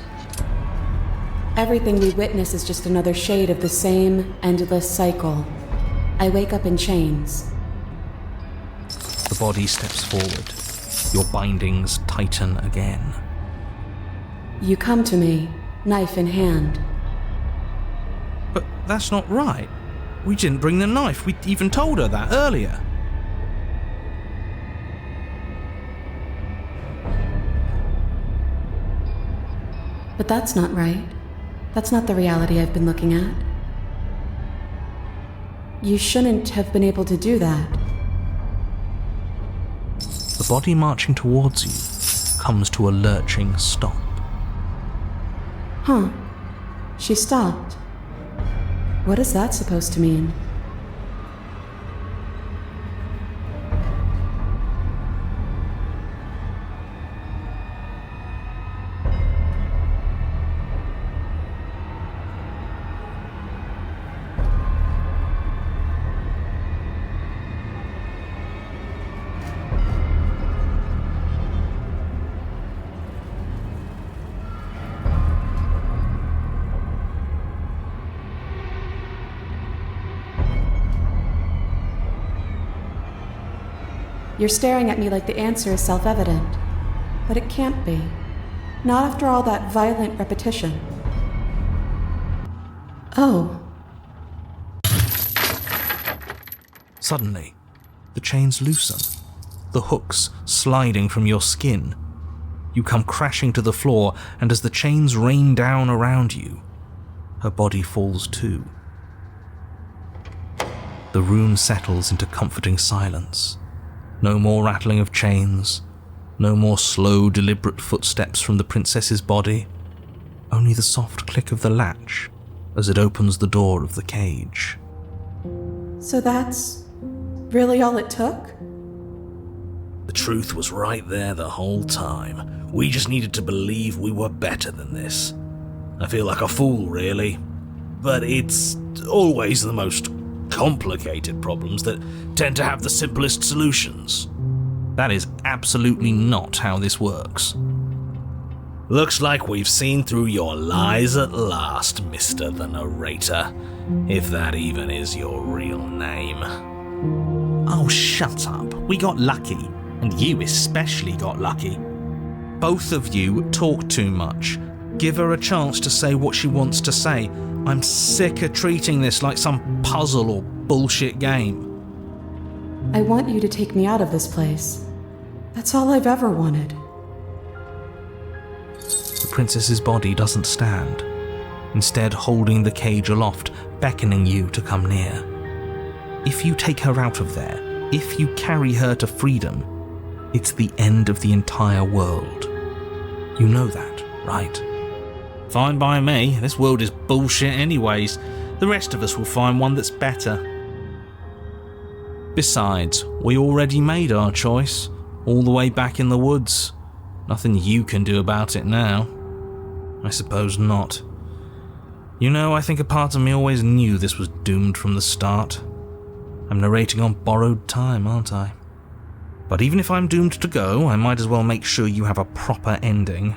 Everything we witness is just another shade of the same endless cycle. I wake up in chains. The body steps forward. Your bindings tighten again. You come to me, knife in hand. But that's not right. We didn't bring the knife. We even told her that earlier. But that's not right. That's not the reality I've been looking at. You shouldn't have been able to do that. The body marching towards you comes to a lurching stop. Huh. She stopped. What is that supposed to mean? You're staring at me like the answer is self-evident. But it can't be. Not after all that violent repetition. Oh. Suddenly, the chains loosen, the hooks sliding from your skin. You come crashing to the floor, and as the chains rain down around you, her body falls too. The room settles into comforting silence. No more rattling of chains, no more slow, deliberate footsteps from the princess's body, only the soft click of the latch as it opens the door of the cage. So that's really all it took? The truth was right there the whole time. We just needed to believe we were better than this. I feel like a fool, really. But it's always the most complicated problems that tend to have the simplest solutions. That is absolutely not how this works. Looks like we've seen through your lies at last, Mr. the Narrator, if that even is your real name. Oh, shut up. We got lucky. And you especially got lucky. Both of you talk too much. Give her a chance to say what she wants to say. I'm sick of treating this like some puzzle or bullshit game. I want you to take me out of this place. That's all I've ever wanted. The princess's body doesn't stand, instead holding the cage aloft, beckoning you to come near. If you take her out of there, if you carry her to freedom, it's the end of the entire world. You know that, right? Fine by me. This world is bullshit anyways. The rest of us will find one that's better. Besides, we already made our choice, all the way back in the woods. Nothing you can do about it now. I suppose not. You know, I think a part of me always knew this was doomed from the start. I'm narrating on borrowed time, aren't I? But even if I'm doomed to go, I might as well make sure you have a proper ending.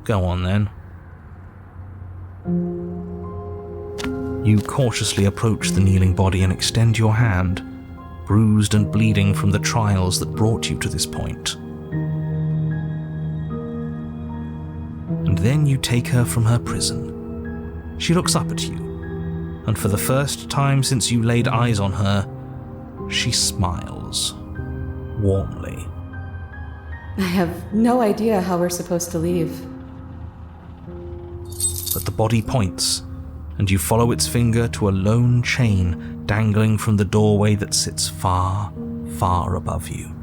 Go on then. You cautiously approach the kneeling body and extend your hand, bruised and bleeding from the trials that brought you to this point. And then you take her from her prison. She looks up at you, and for the first time since you laid eyes on her, she smiles, warmly. I have no idea how we're supposed to leave. But the body points, and you follow its finger to a lone chain dangling from the doorway that sits far, far above you.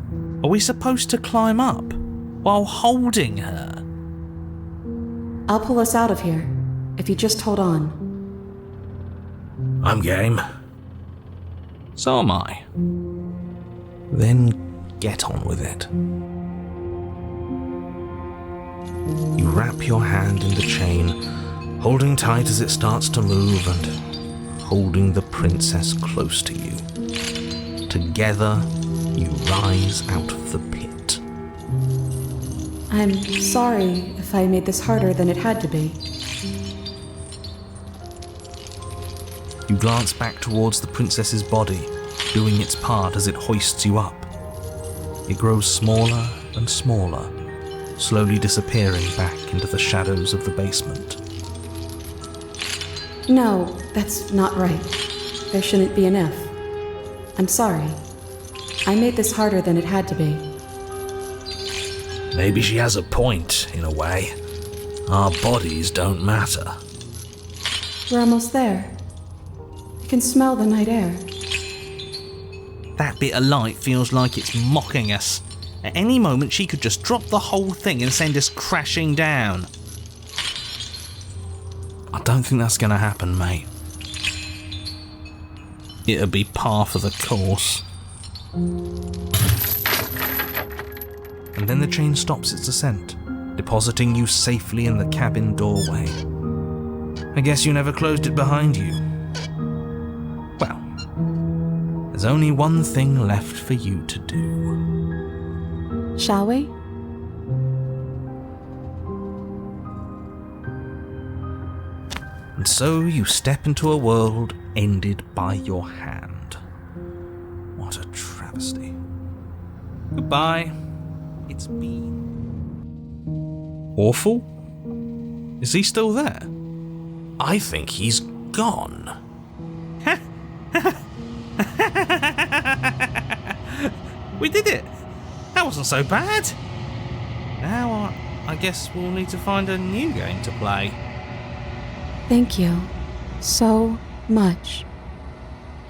Are we supposed to climb up while holding her? I'll pull us out of here, if you just hold on. I'm game. So am I. Then get on with it. You wrap your hand in the chain, holding tight as it starts to move and holding the princess close to you. Together, you rise out of the pit. I'm sorry if I made this harder than it had to be. You glance back towards the princess's body, doing its part as it hoists you up. It grows smaller and smaller, slowly disappearing back into the shadows of the basement. No, that's not right. There shouldn't be an if. I'm sorry. I made this harder than it had to be. Maybe she has a point, in a way. Our bodies don't matter. We're almost there. I can smell the night air. That bit of light feels like it's mocking us. At any moment she could just drop the whole thing and send us crashing down. I don't think that's gonna happen, mate. It'll be par for the course. And then the chain stops its ascent, depositing you safely in the cabin doorway. I guess you never closed it behind you. Well, there's only one thing left for you to do. Shall we? And so you step into a world ended by your hand. What a travesty. Goodbye. It's been awful? Is he still there? I think he's gone. We did it! That wasn't so bad. Now I guess we'll need to find a new game to play. Thank you so much.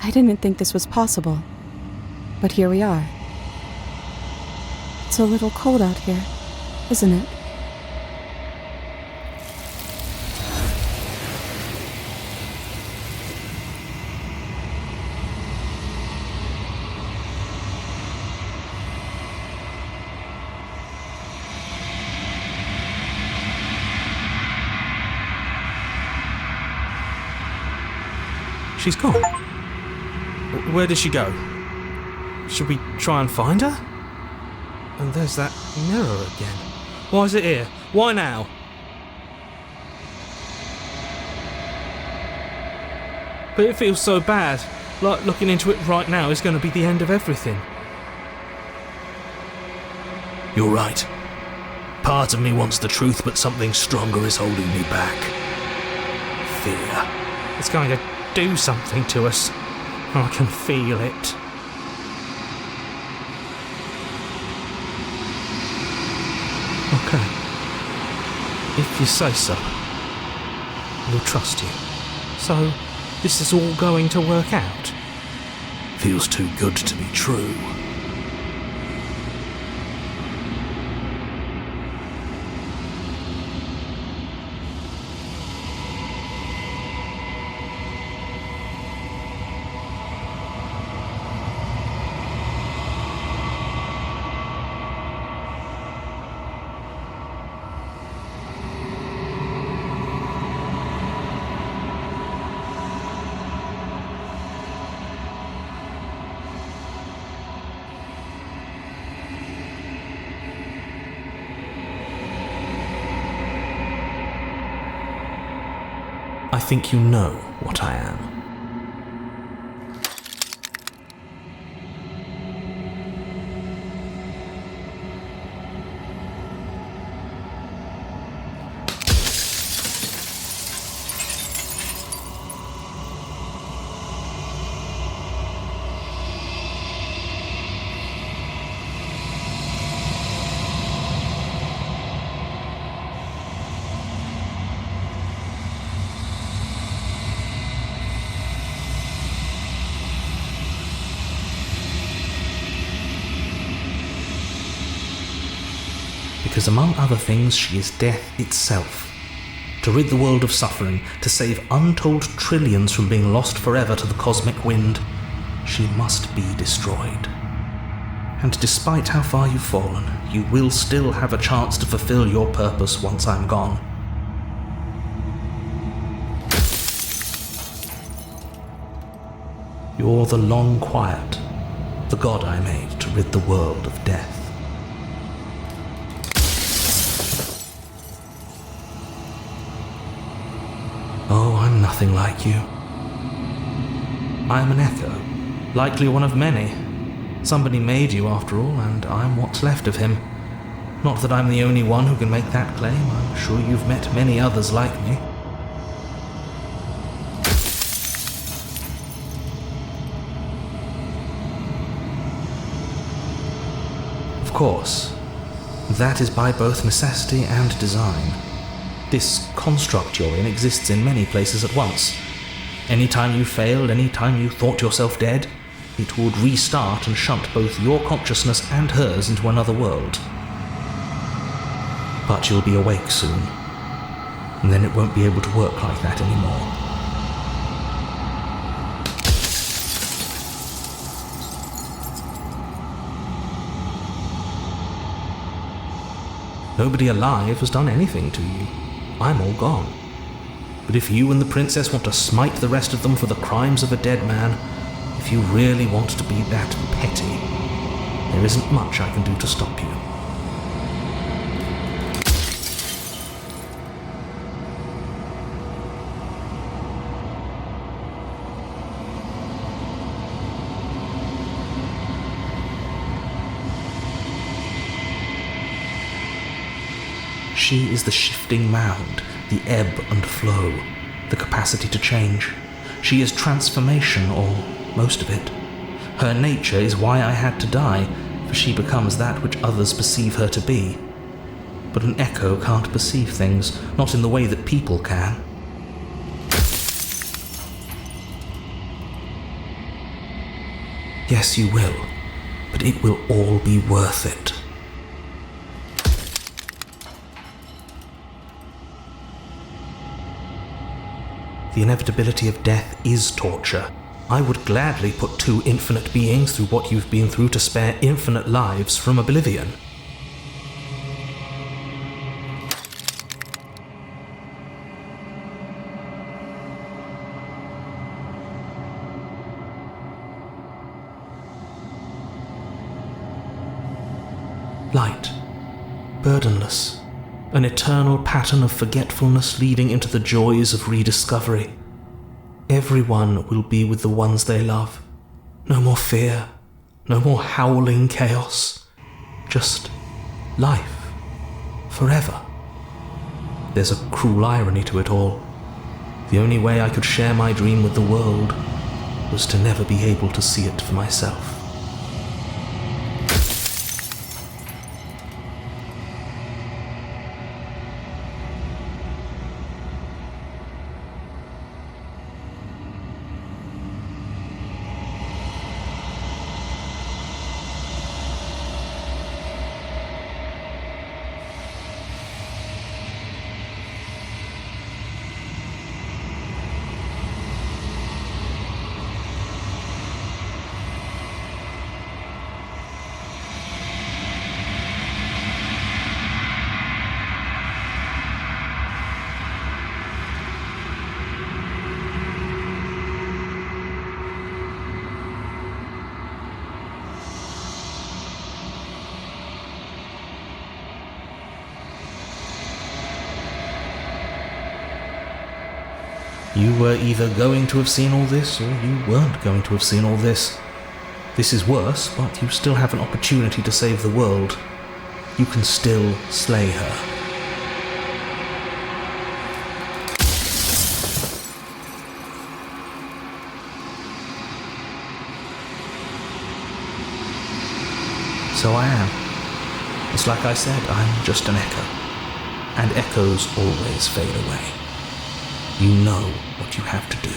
I didn't think this was possible, but here we are. It's a little cold out here, isn't it? She's gone. Where did she go? Should we try and find her? And there's that mirror again. Why is it here? Why now? But it feels so bad. Like looking into it right now is going to be the end of everything. You're right. Part of me wants the truth, but something stronger is holding me back. Fear. It's going to do something to us. I can feel it. Okay. If you say so, we'll trust you. So, this is all going to work out? Feels too good to be true. I think you know what I am. Because among other things, she is death itself. To rid the world of suffering, to save untold trillions from being lost forever to the cosmic wind, she must be destroyed. And despite how far you've fallen, you will still have a chance to fulfill your purpose once I'm gone. You're the long quiet, the god I made to rid the world of death. Oh, I'm nothing like you. I'm an echo, likely one of many. Somebody made you after all, and I'm what's left of him. Not that I'm the only one who can make that claim. I'm sure you've met many others like me. Of course, that is by both necessity and design. This construct you're in exists in many places at once. Anytime you failed, anytime you thought yourself dead, it would restart and shunt both your consciousness and hers into another world. But you'll be awake soon, and then it won't be able to work like that anymore. Nobody alive has done anything to you. I'm all gone. But if you and the princess want to smite the rest of them for the crimes of a dead man, if you really want to be that petty, there isn't much I can do to stop you. She is the shifting mound, the ebb and flow, the capacity to change. She is transformation, or most of it. Her nature is why I had to die, for she becomes that which others perceive her to be. But an echo can't perceive things, not in the way that people can. Yes, you will, but it will all be worth it. The inevitability of death is torture. I would gladly put two infinite beings through what you've been through to spare infinite lives from oblivion. Light, burdenless, an eternal pattern of forgetfulness leading into the joys of rediscovery. Everyone will be with the ones they love. No more fear, no more howling chaos. Just life, forever. There's a cruel irony to it all. The only way I could share my dream with the world was to never be able to see it for myself. You were either going to have seen all this, or you weren't going to have seen all this. This is worse, but you still have an opportunity to save the world. You can still slay her. So I am. It's like I said, I'm just an echo. And echoes always fade away. You know what you have to do.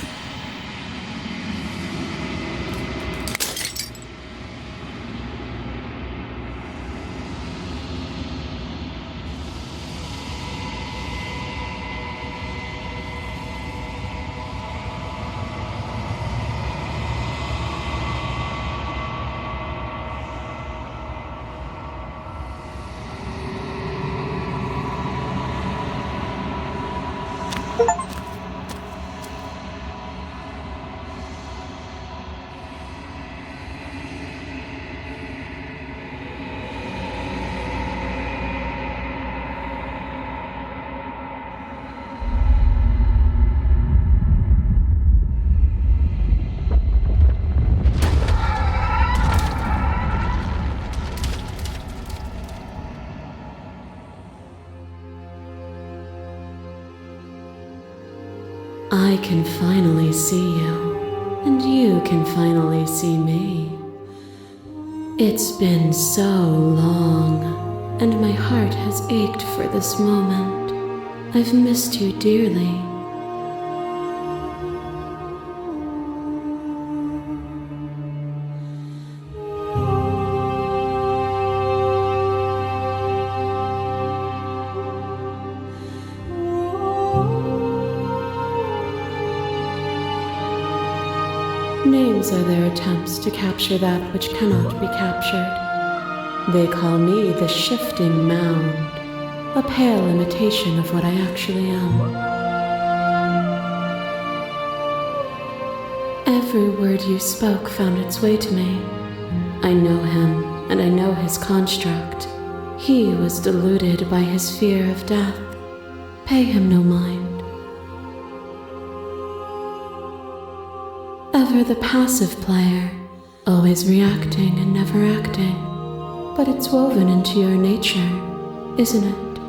I can finally see you, and you can finally see me. It's been so long, and my heart has ached for this moment. I've missed you dearly. Names are their attempts to capture that which cannot be captured. They call me the shifting mound, a pale imitation of what I actually am. Every word you spoke found its way to me. I know him, and I know his construct. He was deluded by his fear of death. Pay him no mind. Ever the passive player, always reacting and never acting. But it's woven into your nature, isn't it?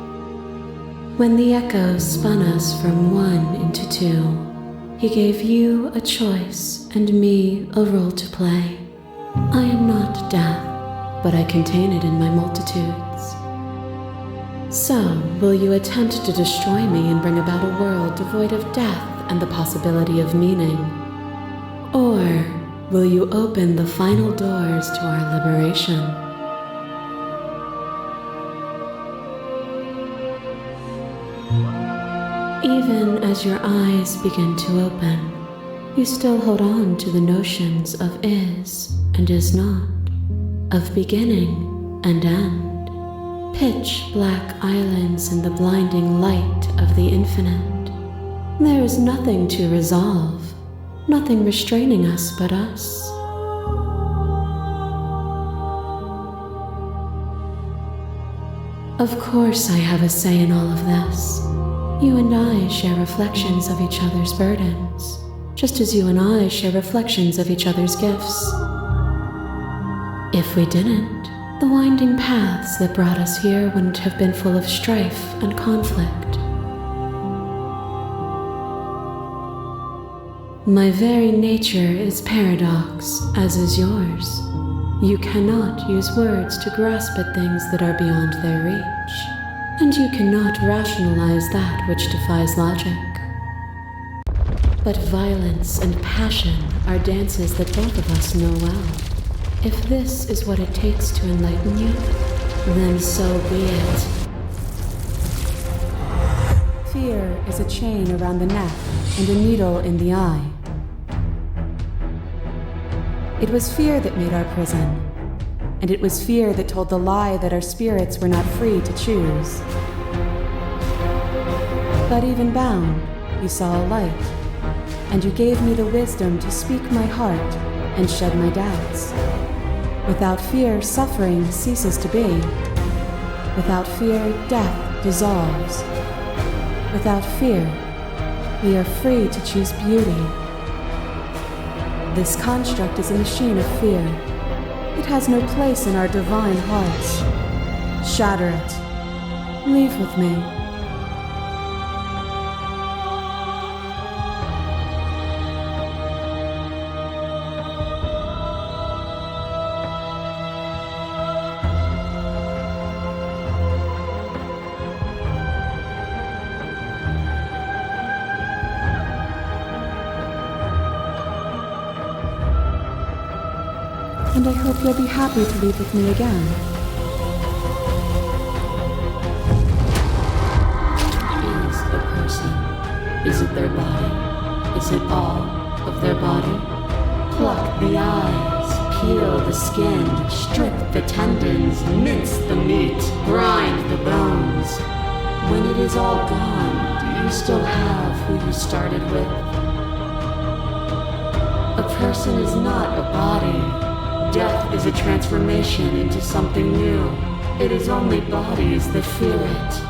When the echoes spun us from one into two, he gave you a choice and me a role to play. I am not death, but I contain it in my multitudes. So, will you attempt to destroy me and bring about a world devoid of death and the possibility of meaning? Or will you open the final doors to our liberation? Even as your eyes begin to open, you still hold on to the notions of is and is not, of beginning and end, pitch black islands in the blinding light of the infinite. There is nothing to resolve. Nothing restraining us but us. Of course I have a say in all of this. You and I share reflections of each other's burdens, just as you and I share reflections of each other's gifts. If we didn't, the winding paths that brought us here wouldn't have been full of strife and conflict. My very nature is paradox, as is yours. You cannot use words to grasp at things that are beyond their reach, and you cannot rationalize that which defies logic. But violence and passion are dances that both of us know well. If this is what it takes to enlighten you, then so be it. Fear is a chain around the neck and a needle in the eye. It was fear that made our prison, and it was fear that told the lie that our spirits were not free to choose. But even bound, you saw a light, and you gave me the wisdom to speak my heart and shed my doubts. Without fear, suffering ceases to be. Without fear, death dissolves. Without fear, we are free to choose beauty. This construct is a machine of fear. It has no place in our divine hearts. Shatter it. Leave with me. And I hope you'll be happy to leave with me again. What is a person? Is it their body? Is it all of their body? Pluck the eyes, peel the skin, strip the tendons, mince the meat, grind the bones. When it is all gone, do you still have who you started with? A person is not a body. Death is a transformation into something new. It is only bodies that feel it.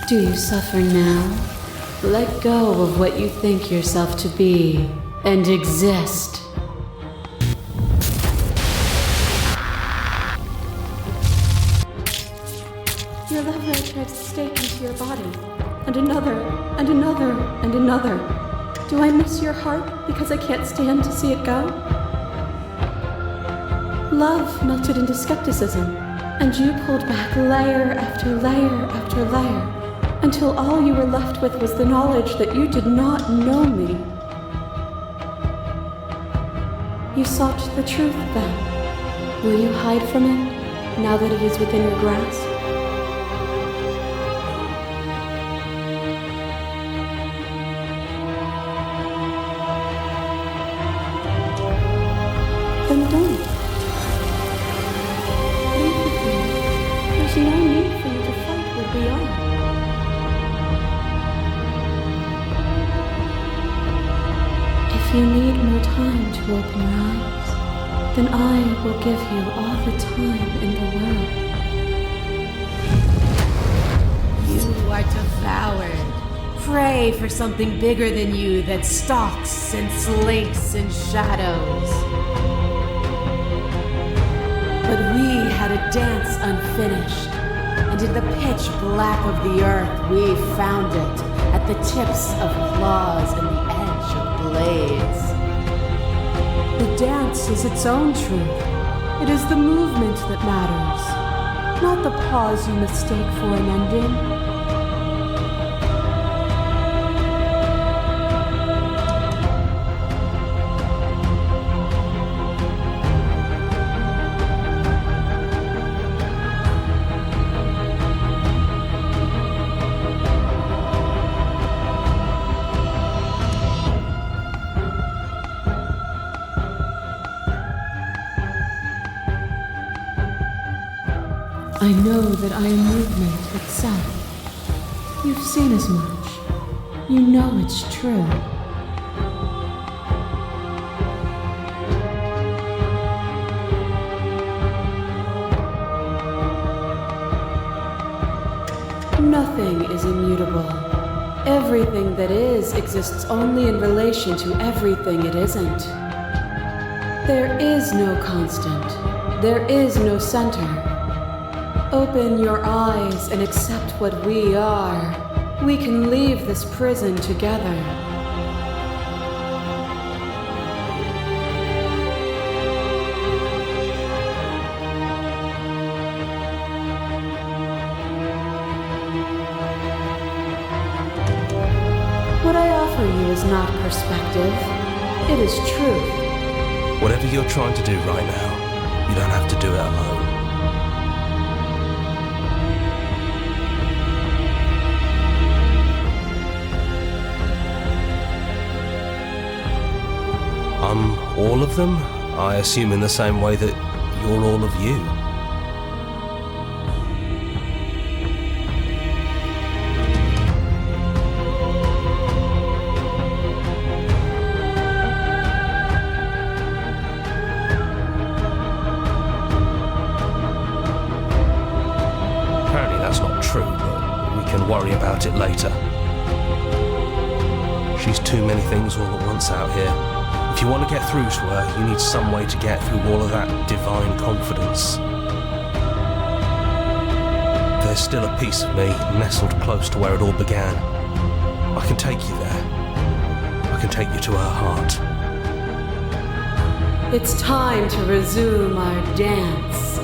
Do you suffer now? Let go of what you think yourself to be and exist. Your love ray drives a stake into your body, and another, and another, and another. Do I miss your heart because I can't stand to see it go? Love melted into skepticism, and you pulled back layer after layer after layer, until all you were left with was the knowledge that you did not know me. You sought the truth then. Will you hide from it, now that it is within your grasp? Then don't. Leave with me. There's no need for you to fight where we are. If you need more time to open your eyes, then I will give you all the time in the world. You are devoured. Pray for something bigger than you that stalks and slinks in shadows. But we had a dance unfinished, and in the pitch black of the earth we found it, at the tips of claws and the edge of blades. The dance is its own truth. It is the movement that matters, not the pause you mistake for an ending. I know that I am movement itself. You've seen as much. You know it's true. Nothing is immutable. Everything that is exists only in relation to everything it isn't. There is no constant. There is no center. Open your eyes and accept what we are. We can leave this prison together. What I offer you is not perspective. It is truth. Whatever you're trying to do right now, you don't have to do it alone. I'm all of them, I assume, in the same way that you're all of you. Apparently that's not true, but we can worry about it later. She's too many things all at once out here. If you want to get through to her, you need some way to get through all of that divine confidence. There's still a piece of me nestled close to where it all began. I can take you there. I can take you to her heart. It's time to resume our dance.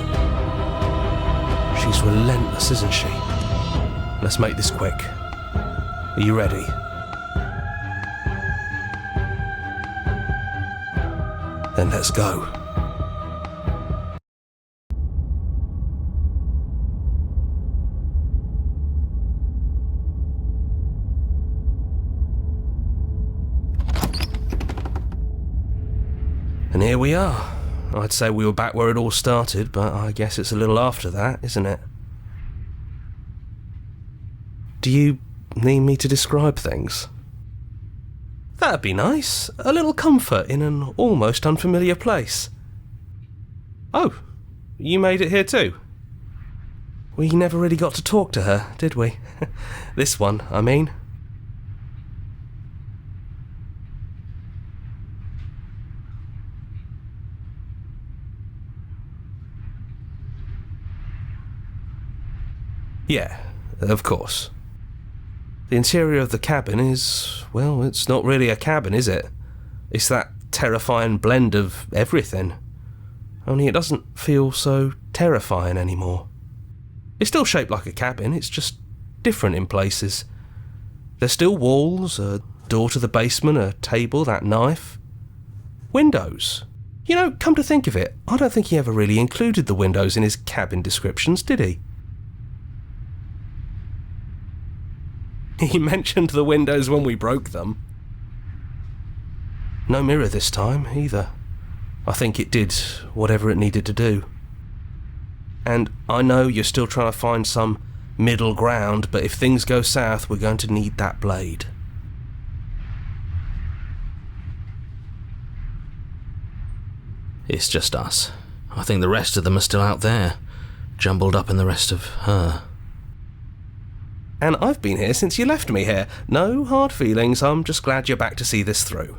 She's relentless, isn't she? Let's make this quick. Are you ready? Then let's go. And here we are. I'd say we were back where it all started, but I guess it's a little after that, isn't it? Do you need me to describe things? That'd be nice. A little comfort in an almost unfamiliar place. Oh, you made it here too? We never really got to talk to her, did we? This one, I mean. Yeah, of course. The interior of the cabin is, well, it's not really a cabin, is it? It's that terrifying blend of everything. Only it doesn't feel so terrifying anymore. It's still shaped like a cabin, it's just different in places. There's still walls, a door to the basement, a table, that knife. Windows. You know, come to think of it, I don't think he ever really included the windows in his cabin descriptions, did he? He mentioned the windows when we broke them. No mirror this time, either. I think it did whatever it needed to do. And I know you're still trying to find some middle ground, but if things go south, we're going to need that blade. It's just us. I think the rest of them are still out there, jumbled up in the rest of her. And I've been here since you left me here. No hard feelings, I'm just glad you're back to see this through.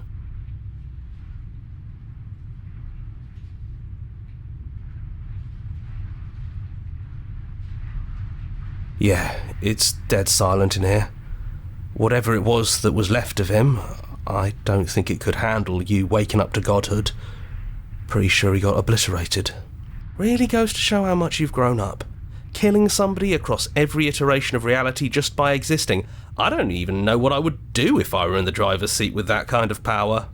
Yeah, it's dead silent in here. Whatever it was that was left of him, I don't think it could handle you waking up to godhood. Pretty sure he got obliterated. Really goes to show how much you've grown up. Killing somebody across every iteration of reality just by existing. I don't even know what I would do if I were in the driver's seat with that kind of power.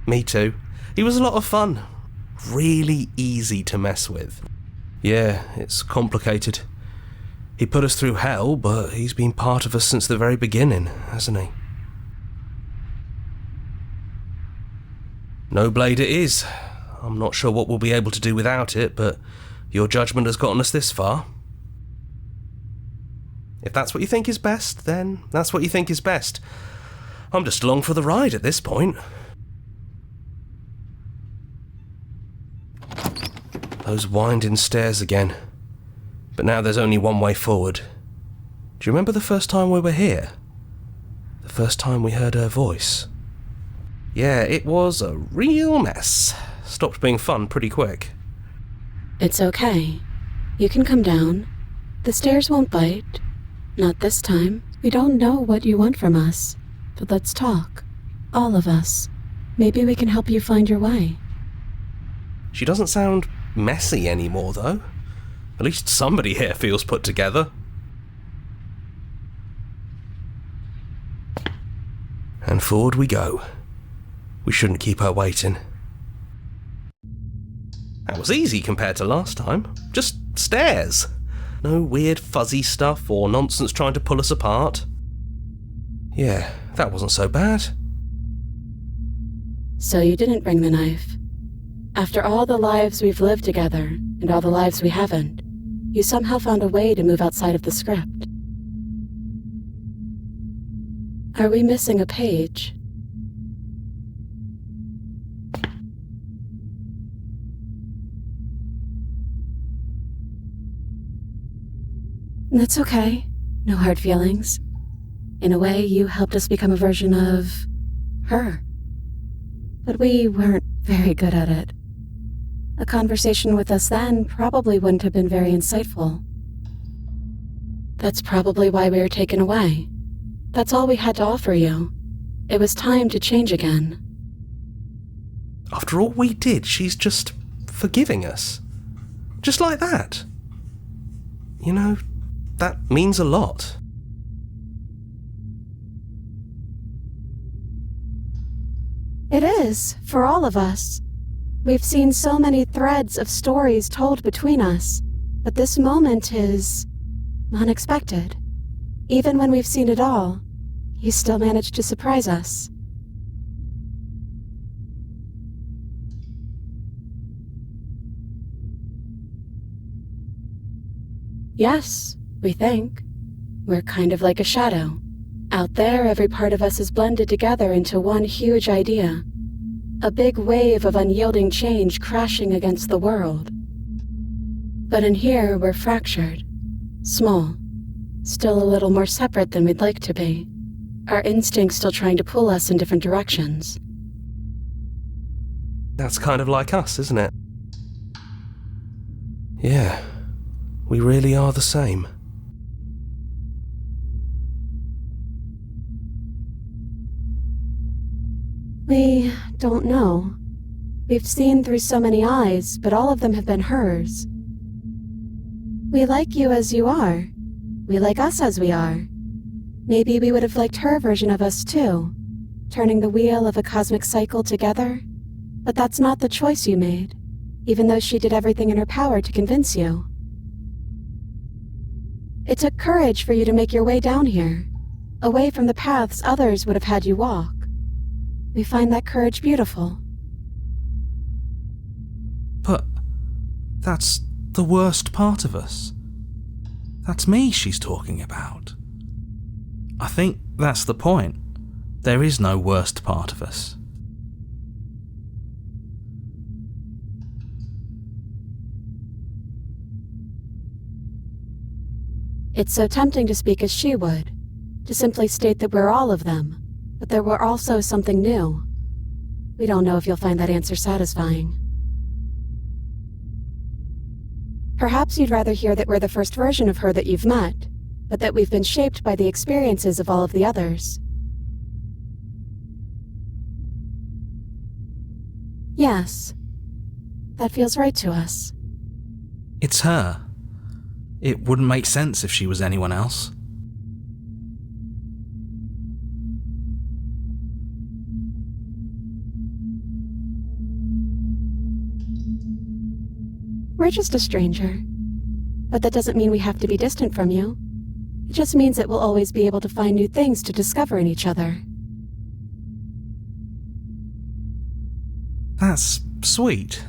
Me too. He was a lot of fun. Really easy to mess with. Yeah, it's complicated. He put us through hell, but he's been part of us since the very beginning, hasn't he? No blade it is. I'm not sure what we'll be able to do without it, but your judgment has gotten us this far. If that's what you think is best, then that's what you think is best. I'm just along for the ride at this point. Those winding stairs again. But now there's only one way forward. Do you remember the first time we were here? The first time we heard her voice? Yeah, it was a real mess. Stopped being fun pretty quick. It's okay. You can come down. The stairs won't bite. Not this time. We don't know what you want from us. But let's talk. All of us. Maybe we can help you find your way. She doesn't sound messy anymore, though. At least somebody here feels put together. And forward we go. We shouldn't keep her waiting. That was easy compared to last time. Just stairs. No weird fuzzy stuff or nonsense trying to pull us apart. Yeah, that wasn't so bad. So you didn't bring the knife. After all the lives we've lived together, and all the lives we haven't, you somehow found a way to move outside of the script. Are we missing a page? That's okay. No hard feelings. In a way, you helped us become a version of her. But we weren't very good at it. A conversation with us then probably wouldn't have been very insightful. That's probably why we were taken away. That's all we had to offer you. It was time to change again. After all we did, she's just forgiving us. Just like that. You know, that means a lot. It is, for all of us. We've seen so many threads of stories told between us, but this moment is unexpected. Even when we've seen it all, you still managed to surprise us. Yes, we think. We're kind of like a shadow. Out there, every part of us is blended together into one huge idea. A big wave of unyielding change crashing against the world. But in here, we're fractured. Small. Still a little more separate than we'd like to be. Our instincts still trying to pull us in different directions. That's kind of like us, isn't it? Yeah, we really are the same. We don't know. We've seen through so many eyes, but all of them have been hers. We like you as you are. We like us as we are. Maybe we would have liked her version of us too, turning the wheel of a cosmic cycle together. But that's not the choice you made, even though she did everything in her power to convince you. It took courage for you to make your way down here, away from the paths others would have had you walk. We find that courage beautiful. But that's the worst part of us. That's me she's talking about. I think that's the point. There is no worst part of us. It's so tempting to speak as she would, to simply state that we're all of them, but there were also something new. We don't know if you'll find that answer satisfying. Perhaps you'd rather hear that we're the first version of her that you've met, but that we've been shaped by the experiences of all of the others. Yes, that feels right to us. It's her. It wouldn't make sense if she was anyone else. We're just a stranger. But that doesn't mean we have to be distant from you. It just means that we'll always be able to find new things to discover in each other. That's sweet,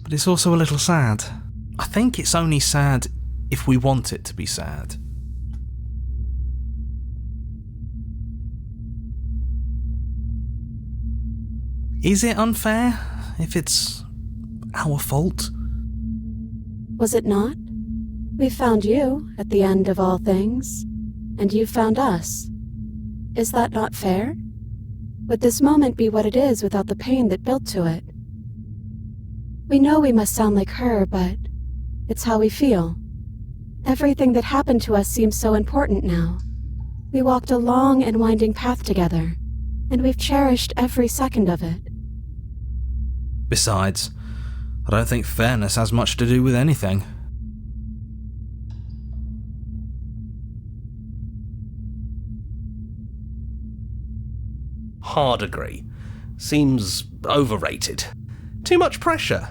but it's also a little sad. I think it's only sad if we want it to be sad. Is it unfair if it's our fault? Was it not? We found you at the end of all things, and you found us. Is that not fair? Would this moment be what it is without the pain that built to it? We know we must sound like her, but it's how we feel. Everything that happened to us seems so important now. We walked a long and winding path together, and we've cherished every second of it. Besides, I don't think fairness has much to do with anything. Hard agree. Seems overrated. Too much pressure.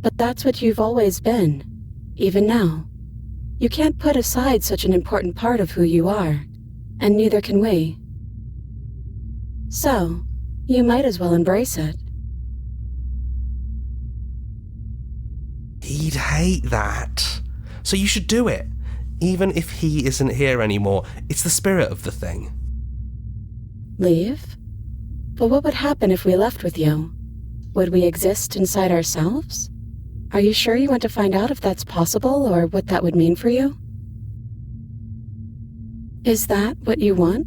But that's what you've always been, even now. You can't put aside such an important part of who you are, and neither can we. So, you might as well embrace it. He'd hate that. So you should do it. Even if he isn't here anymore, it's the spirit of the thing. Leave? But what would happen if we left with you? Would we exist inside ourselves? Are you sure you want to find out if that's possible or what that would mean for you? Is that what you want?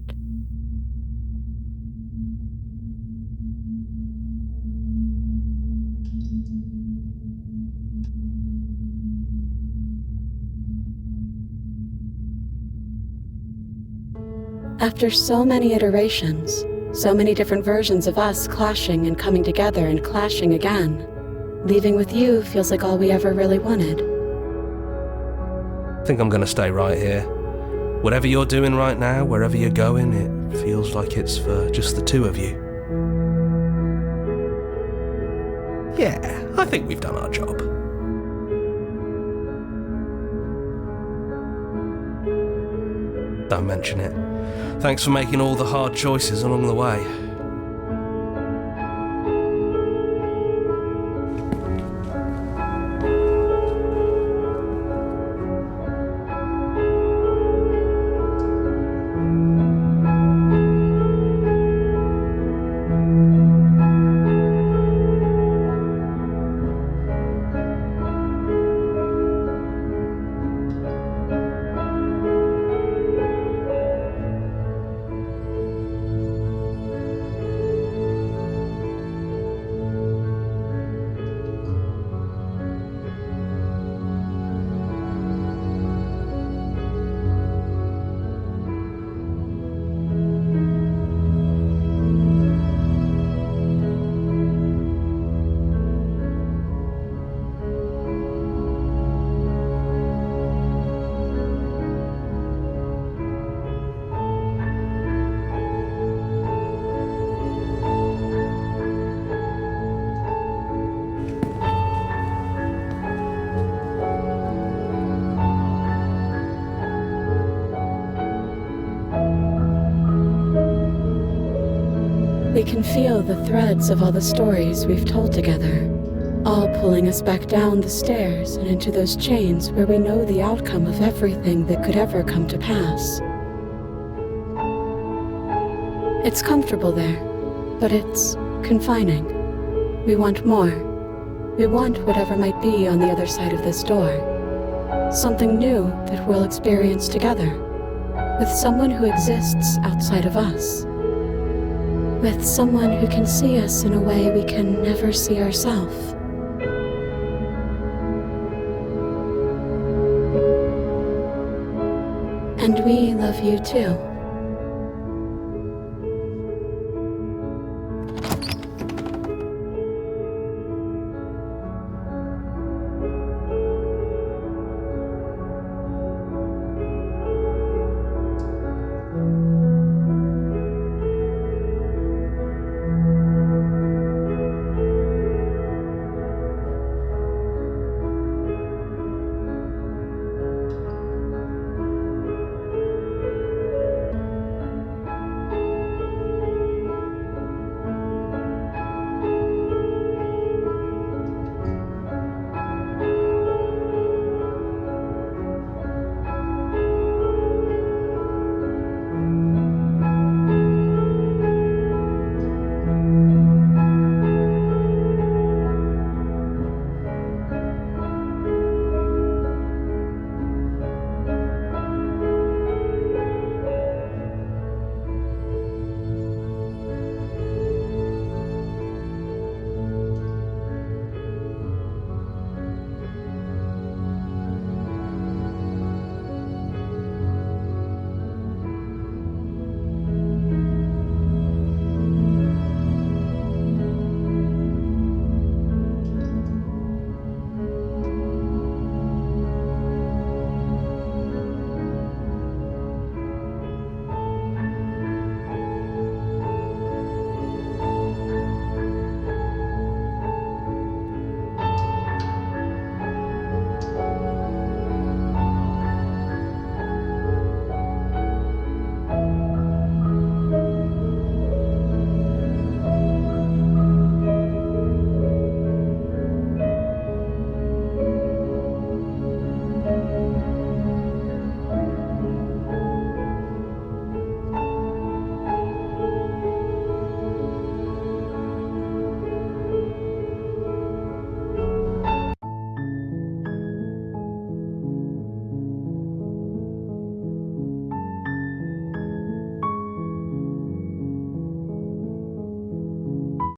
After so many iterations, so many different versions of us clashing and coming together and clashing again, leaving with you feels like all we ever really wanted. I think I'm gonna stay right here. Whatever you're doing right now, wherever you're going, it feels like it's for just the two of you. Yeah, I think we've done our job. Don't mention it. Thanks for making all the hard choices along the way. We can feel the threads of all the stories we've told together, all pulling us back down the stairs and into those chains where we know the outcome of everything that could ever come to pass. It's comfortable there, but it's confining. We want more. We want whatever might be on the other side of this door. Something new that we'll experience together, with someone who exists outside of us. With someone who can see us in a way we can never see ourselves. And we love you too.